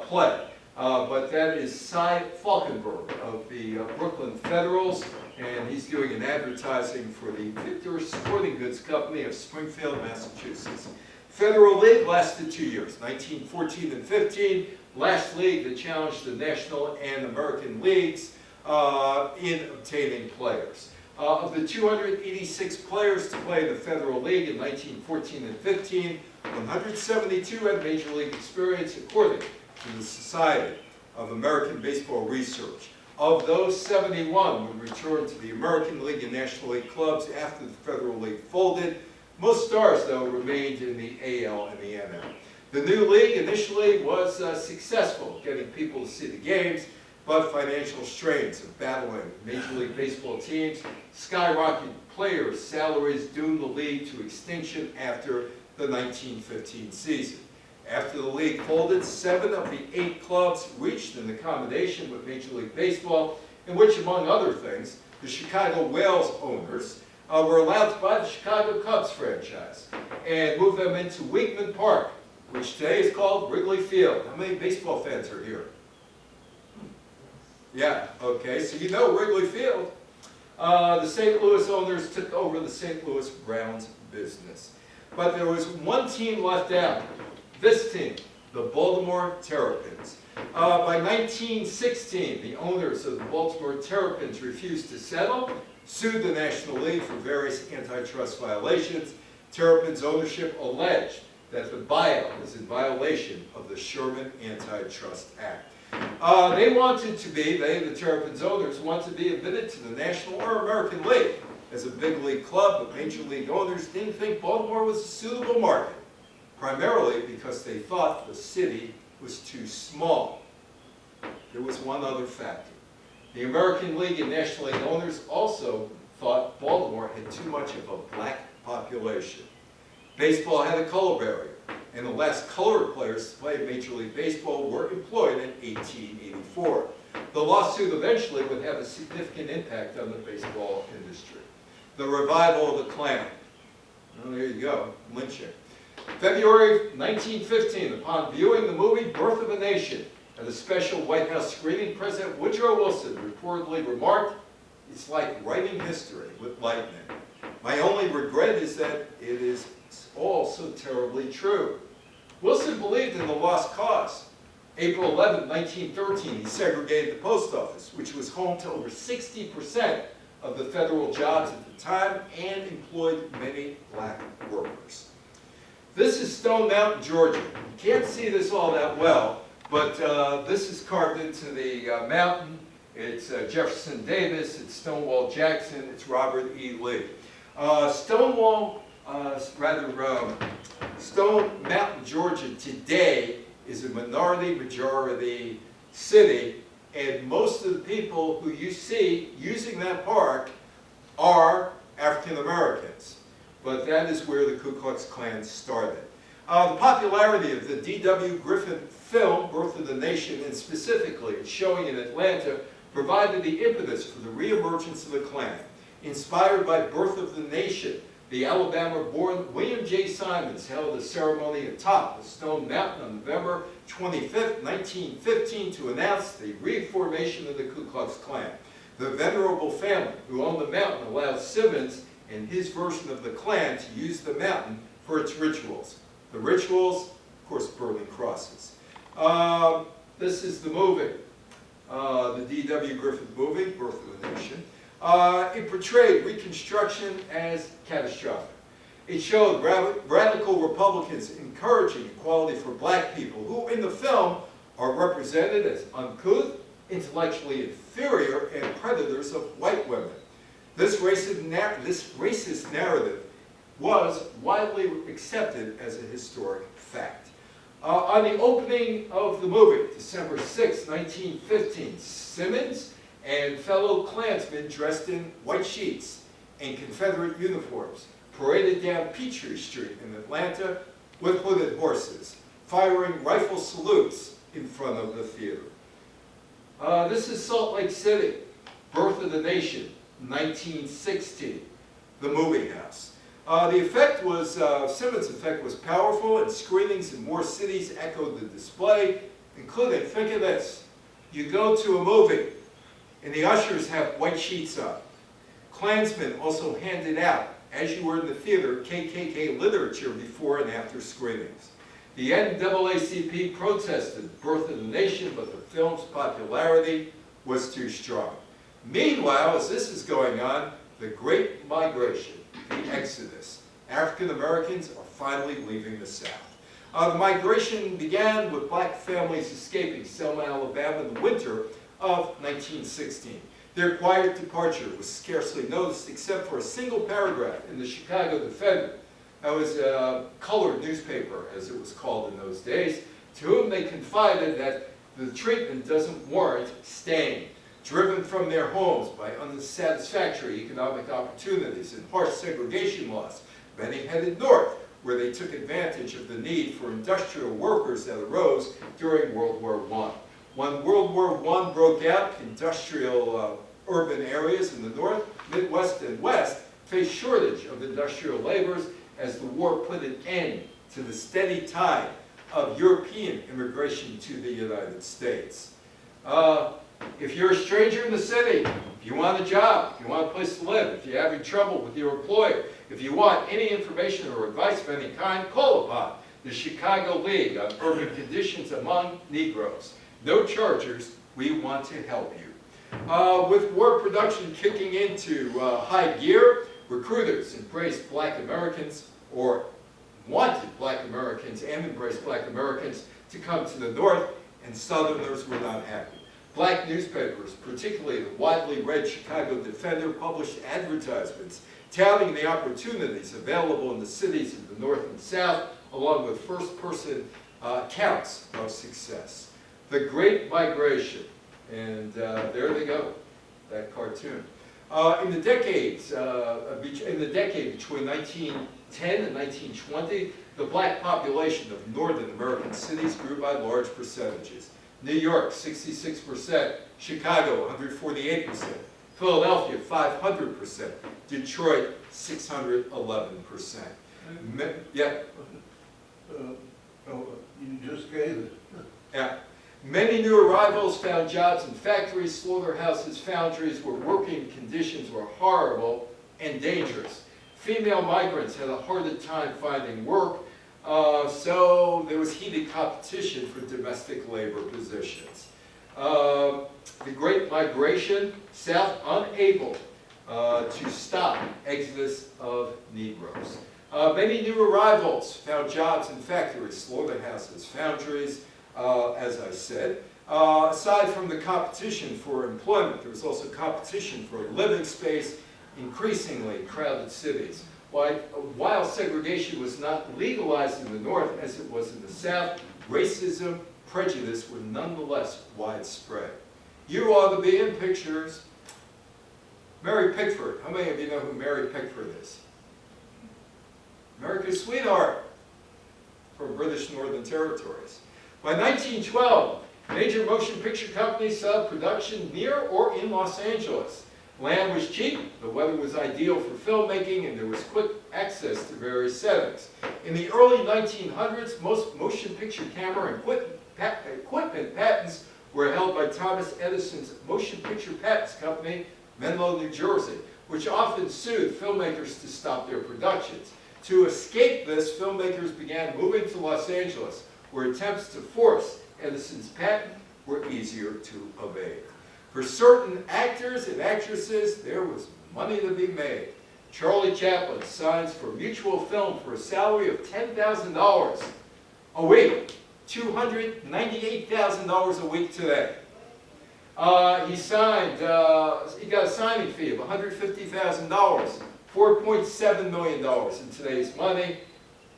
play, but that is Cy Falkenberg of the Brooklyn Federals, and he's doing an advertising for the Victor Sporting Goods Company of Springfield, Massachusetts. Federal League lasted 2 years, 1914 and 15. Last league that challenged the National and American Leagues in obtaining players. Of the 286 players to play in the Federal League in 1914 and 15, 172 had Major League experience according to the Society of American Baseball Research. Of those, 71 would return to the American League and National League clubs after the Federal League folded. Most stars, though, remained in the AL and the NL. The new league initially was successful, getting people to see the games, but financial strains of battling Major League Baseball teams skyrocketed players' salaries, doomed the league to extinction after the 1915 season. After the league folded, 7 of the 8 clubs reached an accommodation with Major League Baseball, in which, among other things, the Chicago Whales owners were allowed to buy the Chicago Cubs franchise and move them into Weekman Park, which today is called Wrigley Field. How many baseball fans are here? Yeah, okay, so you know Wrigley Field. The St. Louis owners took over the St. Louis Browns business. But there was one team left out, this team, the Baltimore Terrapins. By 1916, the owners of the Baltimore Terrapins refused to settle, sued the National League for various antitrust violations. Terrapins ownership alleged that the buyout was in violation of the Sherman Antitrust Act. The Terrapins owners, wanted to be admitted to the National or American League as a big league club, but Major League owners didn't think Baltimore was a suitable market, primarily because they thought the city was too small. There was one other factor. The American League and National League owners also thought Baltimore had too much of a black population. Baseball had a color barrier, and the last colored players to play Major League Baseball were employed in 1884. The lawsuit eventually would have a significant impact on the baseball industry. The revival of the Klan. Oh, there you go, lynching. February 1915, upon viewing the movie Birth of a Nation at a special White House screening, President Woodrow Wilson reportedly remarked, "It's like writing history with lightning. My only regret is that it is all so terribly true." Wilson believed in the lost cause. April 11, 1913, he segregated the post office, which was home to over 60% of the federal jobs at the time and employed many black workers. This is Stone Mountain, Georgia. You can't see this all that well, but this is carved into the mountain. It's Jefferson Davis, it's Stonewall Jackson, it's Robert E. Lee. Stone Mountain, Georgia today is a majority city, and most of the people who you see using that park are African Americans. But that is where the Ku Klux Klan started. The popularity of the D.W. Griffith film, Birth of the Nation, and specifically its showing in Atlanta, provided the impetus for the reemergence of the Klan. Inspired by Birth of the Nation, the Alabama-born William J. Simons held a ceremony atop the Stone Mountain on November 25, 1915, to announce the reformation of the Ku Klux Klan. The venerable family who owned the mountain allowed Simmons and his version of the Klan to use the mountain for its rituals. The rituals, of course, burning crosses. This is the movie, the D.W. Griffith movie, Birth of the Nation. It portrayed Reconstruction as catastrophic. It showed radical Republicans encouraging equality for black people, who in the film are represented as uncouth, intellectually inferior, and predators of white women. This racist narrative was widely accepted as a historic fact. On the opening of the movie, December 6, 1915, Simmons and fellow Klansmen dressed in white sheets and Confederate uniforms paraded down Peachtree Street in Atlanta with hooded horses, firing rifle salutes in front of the theater. This is Salt Lake City, Birth of the Nation, 1916, the movie house. Simmons' effect was powerful, and screenings in more cities echoed the display, including, think of this, you go to a movie, and the ushers have white sheets on. Klansmen also handed out, as you were in the theater, KKK literature before and after screenings. The NAACP protested Birth of the Nation, but the film's popularity was too strong. Meanwhile, as this is going on, the Great Migration, the Exodus. African Americans are finally leaving the South. The migration began with black families escaping Selma, Alabama in the winter of 1916. Their quiet departure was scarcely noticed except for a single paragraph in the Chicago Defender. That was a colored newspaper, as it was called in those days, to whom they confided that the treatment doesn't warrant staying. Driven from their homes by unsatisfactory economic opportunities and harsh segregation laws, many headed north, where they took advantage of the need for industrial workers that arose during World War I. When World War I broke out, industrial urban areas in the north, Midwest, and west faced shortage of industrial laborers as the war put an end to the steady tide of European immigration to the United States. If you're a stranger in the city, if you want a job, if you want a place to live, if you're having trouble with your employer, if you want any information or advice of any kind, call upon the Chicago League on Urban Conditions Among Negroes. No chargers, we want to help you. With war production kicking into high gear, recruiters embraced Black Americans, or wanted Black Americans and embraced Black Americans to come to the North, and Southerners were not happy. Black newspapers, particularly the widely read Chicago Defender, published advertisements touting the opportunities available in the cities of the North and South, along with first-person accounts of success. The Great Migration, and there they go, that cartoon. In the decade between 1910 and 1920, the black population of Northern American cities grew by large percentages. New York, 66%, Chicago, 148%, Philadelphia, 500%, Detroit, 611%. Yeah. You just gave it. Yeah. Many new arrivals found jobs in factories, slaughterhouses, foundries, where working conditions were horrible and dangerous. Female migrants had a harder time finding work, so there was heated competition for domestic labor positions. The Great Migration, South unable to stop exodus of Negroes. Many new arrivals found jobs in factories, slaughterhouses, foundries, as I said. Aside from the competition for employment, there was also competition for living space, increasingly crowded cities. While segregation was not legalized in the North as it was in the South, racism, prejudice were nonetheless widespread. You ought to be in pictures. Mary Pickford. How many of you know who Mary Pickford is? America's sweetheart from British Northern Territories. By 1912, major motion picture companies saw production near or in Los Angeles. Land was cheap, the weather was ideal for filmmaking, and there was quick access to various settings. In the early 1900s, most motion picture camera and equipment patents were held by Thomas Edison's Motion Picture Patents Company, Menlo, New Jersey, which often sued filmmakers to stop their productions. To escape this, filmmakers began moving to Los Angeles, where attempts to force Edison's patent were easier to evade. For certain actors and actresses, there was money to be made. Charlie Chaplin signs for Mutual Film for a salary of $10,000 a week, $298,000 a week today. He got a signing fee of $150,000, $4.7 million in today's money.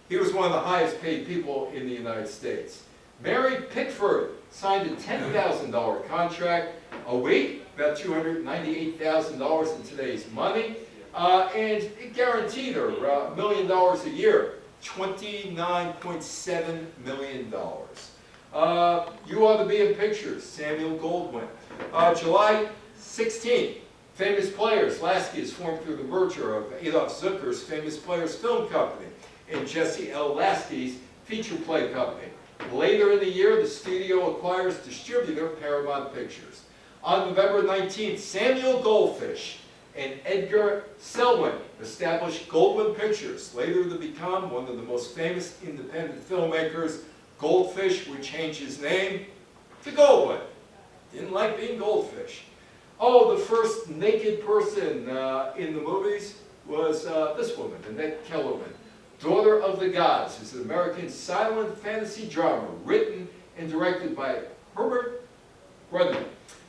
He was one of the highest paid people in the United States. Mary Pickford signed a $10,000 contract a week, about $298,000 in today's money, and it guaranteed her $1 million a year, $29.7 million. You ought to be in pictures. Samuel Goldwyn. July 16th, Famous Players. Lasky is formed through the merger of Adolph Zucker's Famous Players Film Company and Jesse L. Lasky's Feature Play Company. Later in the year, the studio acquires distributor Paramount Pictures. On November 19th, Samuel Goldfish and Edgar Selwyn established Goldwyn Pictures, later to become one of the most famous independent filmmakers. Goldfish would change his name to Goldwyn. Didn't like being Goldfish. Oh, the first naked person in the movies was this woman, Annette Kellerman. Daughter of the Gods is an American silent fantasy drama written and directed by Herbert Grundman.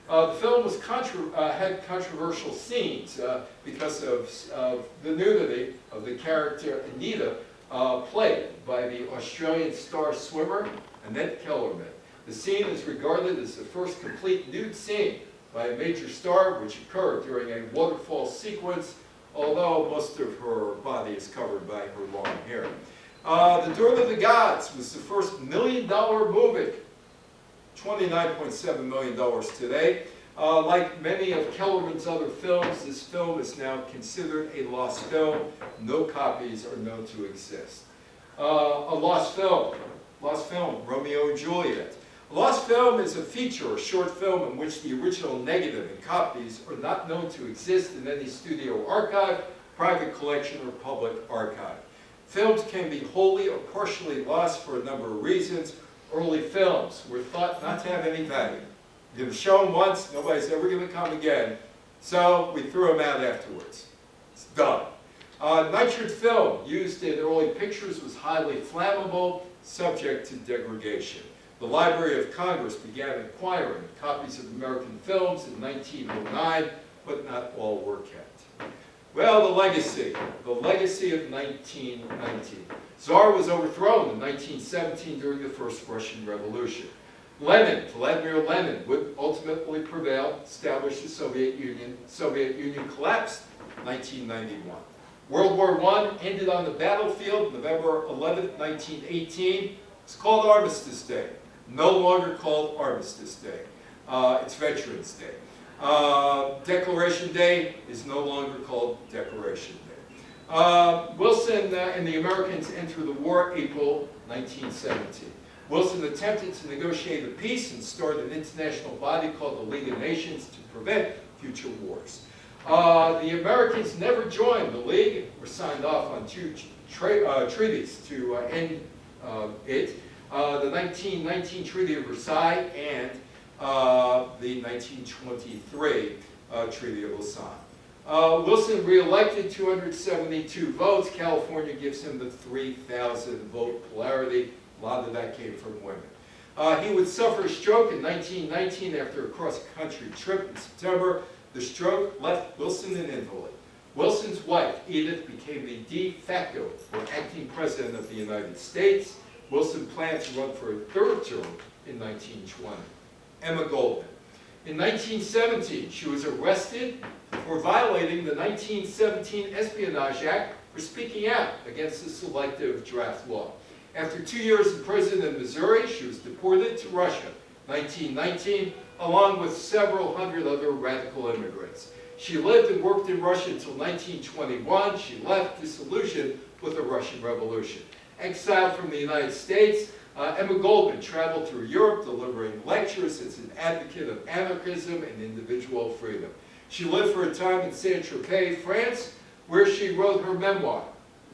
The film was had controversial scenes because of the nudity of the character Anita, played by the Australian star swimmer Annette Kellerman. The scene is regarded as the first complete nude scene by a major star, which occurred during a waterfall sequence, although most of her body is covered by her long hair. The Daughter of the Gods was the first $1 million movie, $29.7 million today. Like many of Kellerman's other films, this film is now considered a lost film. No copies are known to exist. A lost film, Romeo and Juliet. A lost film is a feature or short film in which the original negative and copies are not known to exist in any studio archive, private collection, or public archive. Films can be wholly or partially lost for a number of reasons. Early films were thought not to have any value. You're going to show them once, nobody's ever going to come again, so we threw them out afterwards. It's done. Nitrid film used in early pictures was highly flammable, subject to degradation. The Library of Congress began acquiring copies of American films in 1909, but not all were kept. Well, the legacy of 1919. Tsar was overthrown in 1917 during the First Russian Revolution. Vladimir Lenin would ultimately prevail, establish the Soviet Union. Soviet Union collapsed in 1991. World War I ended on the battlefield November 11, 1918. It's called Armistice Day. No longer called Armistice Day. It's Veterans Day. Declaration Day is no longer called Decoration Day. Wilson and the Americans enter the war April 1917. Wilson attempted to negotiate a peace and start an international body called the League of Nations to prevent future wars. The Americans never joined the League or signed off on two treaties to end it. The 1919 Treaty of Versailles and the 1923 Treaty of Lausanne. Wilson re-elected 272 votes. California gives him the 3,000 vote plurality. A lot of that came from women. He would suffer a stroke in 1919 after a cross-country trip in September. The stroke left Wilson an invalid. Wilson's wife, Edith, became the de facto or acting president of the United States. Wilson planned to run for a third term in 1920. Emma Goldman. In 1917, she was arrested for violating the 1917 Espionage Act for speaking out against the selective draft law. After 2 years in prison in Missouri, she was deported to Russia, 1919, along with several hundred other radical immigrants. She lived and worked in Russia until 1921. She left disillusioned with the Russian Revolution. Exiled from the United States, Emma Goldman traveled through Europe delivering lectures as an advocate of anarchism and individual freedom. She lived for a time in Saint-Tropez, France, where she wrote her memoir,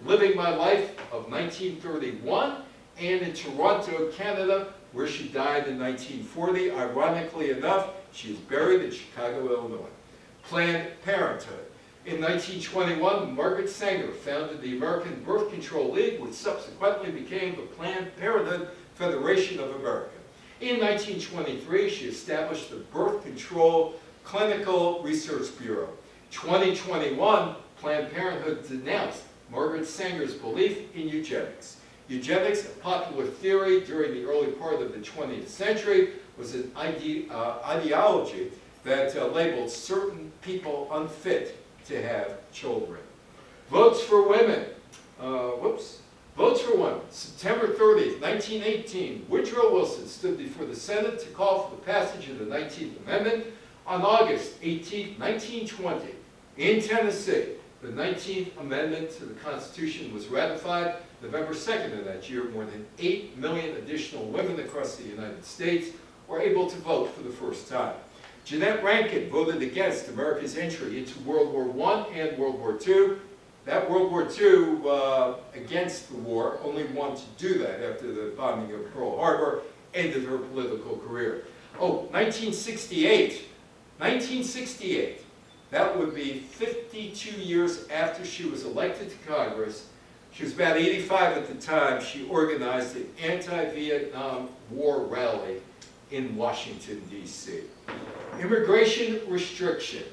Living My Life of 1931, and in Toronto, Canada, where she died in 1940. Ironically enough, she is buried in Chicago, Illinois. Planned Parenthood. In 1921, Margaret Sanger founded the American Birth Control League, which subsequently became the Planned Parenthood Federation of America. In 1923, she established the Birth Control Clinical Research Bureau. 2021, Planned Parenthood denounced Margaret Sanger's belief in eugenics. Eugenics, a popular theory during the early part of the 20th century, was an ideology that labeled certain people unfit to have children. Votes for Women. Votes for Women. September 30th, 1918, Woodrow Wilson stood before the Senate to call for the passage of the 19th Amendment. On August 18, 1920, in Tennessee, the 19th Amendment to the Constitution was ratified. November 2nd of that year, more than 8 million additional women across the United States were able to vote for the first time. Jeannette Rankin voted against America's entry into World War I and World War II. That World War II, against the war, only wanted to do that after the bombing of Pearl Harbor, ended her political career. Oh, 1968. 1968. That would be 52 years after she was elected to Congress. She was about 85 at the time. She organized an anti-Vietnam War rally in Washington, D.C. Immigration restriction.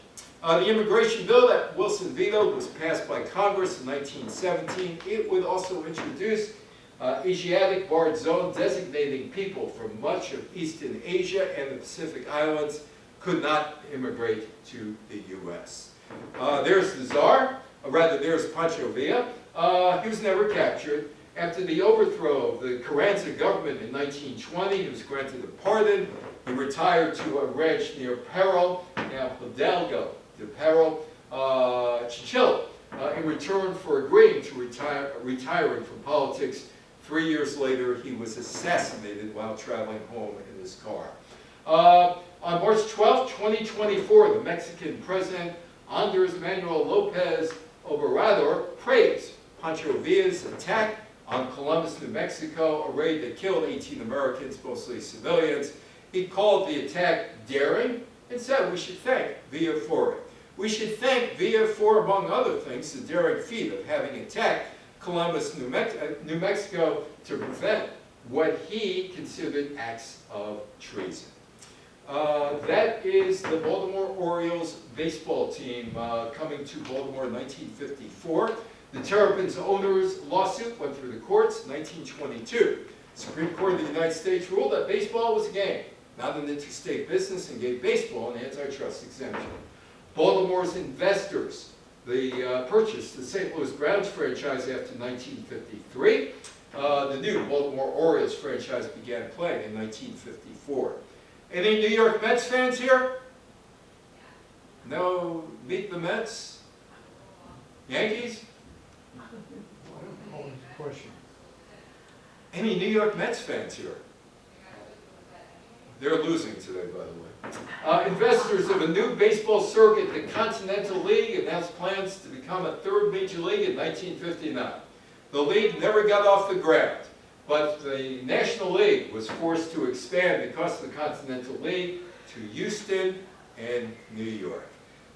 The immigration bill that Wilson vetoed was passed by Congress in 1917. It would also introduce Asiatic barred zone designating people from much of Eastern Asia and the Pacific Islands could not immigrate to the U.S. There's the Tsar, there's Pancho Villa. He was never captured. After the overthrow of the Carranza government in 1920, he was granted a pardon. He retired to a ranch near Peril, now Hidalgo de Peril, Chile, in return for agreeing to retiring from politics 3 years later, he was assassinated while traveling home in his car. On March 12, 2024, the Mexican President Andres Manuel Lopez Obrador praised Pancho Villa's attack on Columbus, New Mexico, a raid that killed 18 Americans, mostly civilians. He called the attack daring and said we should thank Villa for it. We should thank Villa for, among other things, the daring feat of having attacked Columbus, New Mexico to prevent what he considered acts of treason. That is the Baltimore Orioles baseball team coming to Baltimore in 1954. The Terrapins owners' lawsuit went through the courts in 1922. The Supreme Court of the United States ruled that baseball was a game, not an interstate business, and gave baseball an antitrust exemption. Baltimore's investors, they purchased the St. Louis Browns franchise after 1953. The new Baltimore Orioles franchise began playing in 1954. Any New York Mets fans here? No? Beat the Mets? Yankees? Any New York Mets fans here? They're losing today, by the way. Investors of a new baseball circuit, the Continental League, announced plans to become a third major league in 1959. The league never got off the ground, but the National League was forced to expand because of the Continental League to Houston and New York.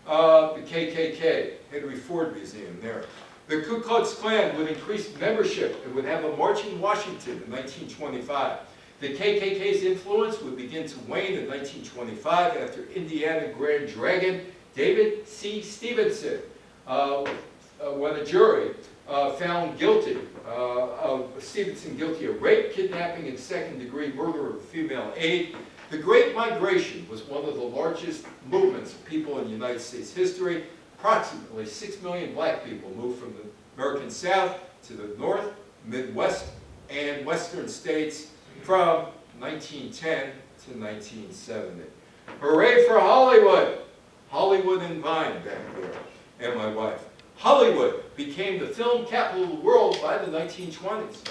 The KKK, Henry Ford Museum there. The Ku Klux Klan would increase membership and would have a march in Washington in 1925. The KKK's influence would begin to wane in 1925 after Indiana Grand Dragon David C. Stevenson, when a jury found guilty of Stevenson guilty of rape, kidnapping, and second-degree murder of a female aide. The Great Migration was one of the largest movements of people in United States history. Approximately 6 million black people moved from the American South to the North, Midwest, and Western states from 1910 to 1970. Hooray for Hollywood! Hollywood and Vine back there, and my wife. Hollywood became the film capital of the world by the 1920s.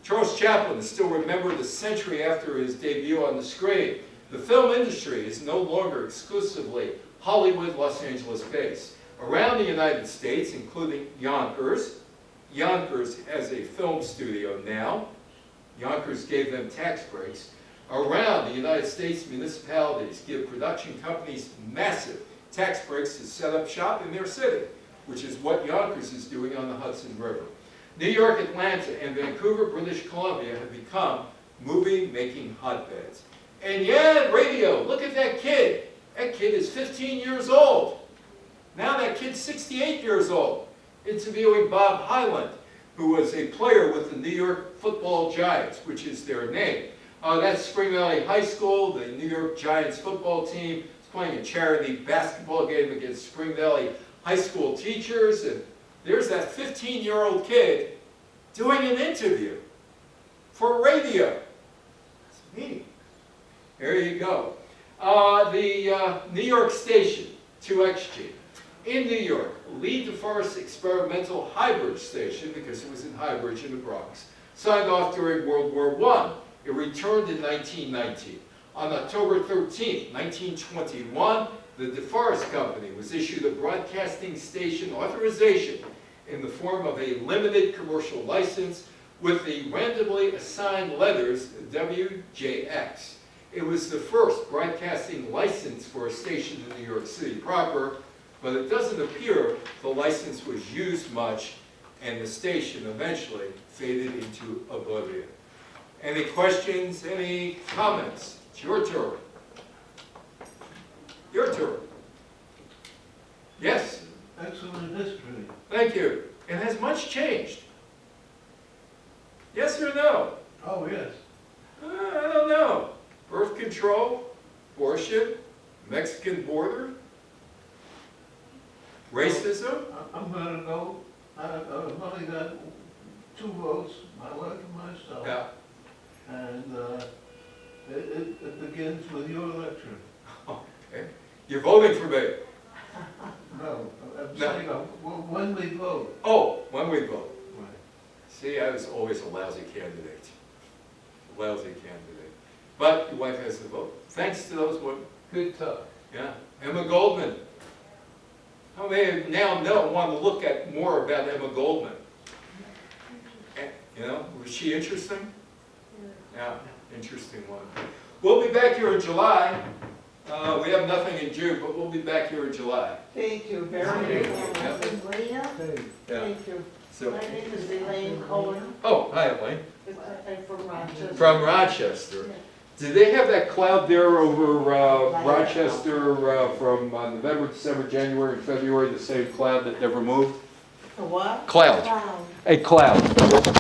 Charles Chaplin is still remembered a century after his debut on the screen. The film industry is no longer exclusively Hollywood, Los Angeles based. Around the United States, including Yonkers, Yonkers has a film studio now. Yonkers gave them tax breaks. Around the United States, municipalities give production companies massive tax breaks to set up shop in their city, which is what Yonkers is doing on the Hudson River. New York, Atlanta, and Vancouver, British Columbia have become movie-making hotbeds. And yeah, radio, look at that kid. That kid is 15 years old. Now that kid's 68 years old. Interviewing Bob Hyland, who was a player with the New York Football Giants, which is their name. That's Spring Valley High School. The New York Giants football team is playing a charity basketball game against Spring Valley High School teachers. And there's that 15-year-old kid doing an interview for radio. That's me. There you go. The New York station, 2XG. In New York, Lee DeForest Experimental Highbridge Station, because it was in Highbridge in the Bronx, signed off during World War I. It returned in 1919. On October 13, 1921, the DeForest Company was issued a broadcasting station authorization in the form of a limited commercial license with the randomly assigned letters WJX. It was the first broadcasting license for a station in New York City proper, but it doesn't appear the license was used much, and the station eventually faded into oblivion. Any questions, any comments? It's your turn. Your turn. Yes? Excellent history. Thank you. And has much changed? Yes or no? Oh, yes. I don't know. Birth control, abortion, Mexican border, racism. I'm going to go. I've only got 2 votes, my wife and myself. Yeah. And it begins with your lecture. Okay. You're voting for me. No, I'm No. saying when we vote. Oh, when we vote. Right. See, I was always a lousy candidate. Lousy candidate. But your wife has the vote. Thanks to those women. Good talk. Yeah. Emma Goldman. How many now want to look at more about Emma Goldman? You know, was she interesting? Yeah, interesting one. We'll be back here in July. We have nothing in June, but we'll be back here in July. Thank you very much. Yeah. Thank you. So, My name is Elaine Cohen. oh, hi, Elaine. I'm from Rochester. From Rochester. Did they have that cloud there over Rochester from November, December, January, and February, the same cloud that never moved? The what? Cloud. Clown. A cloud.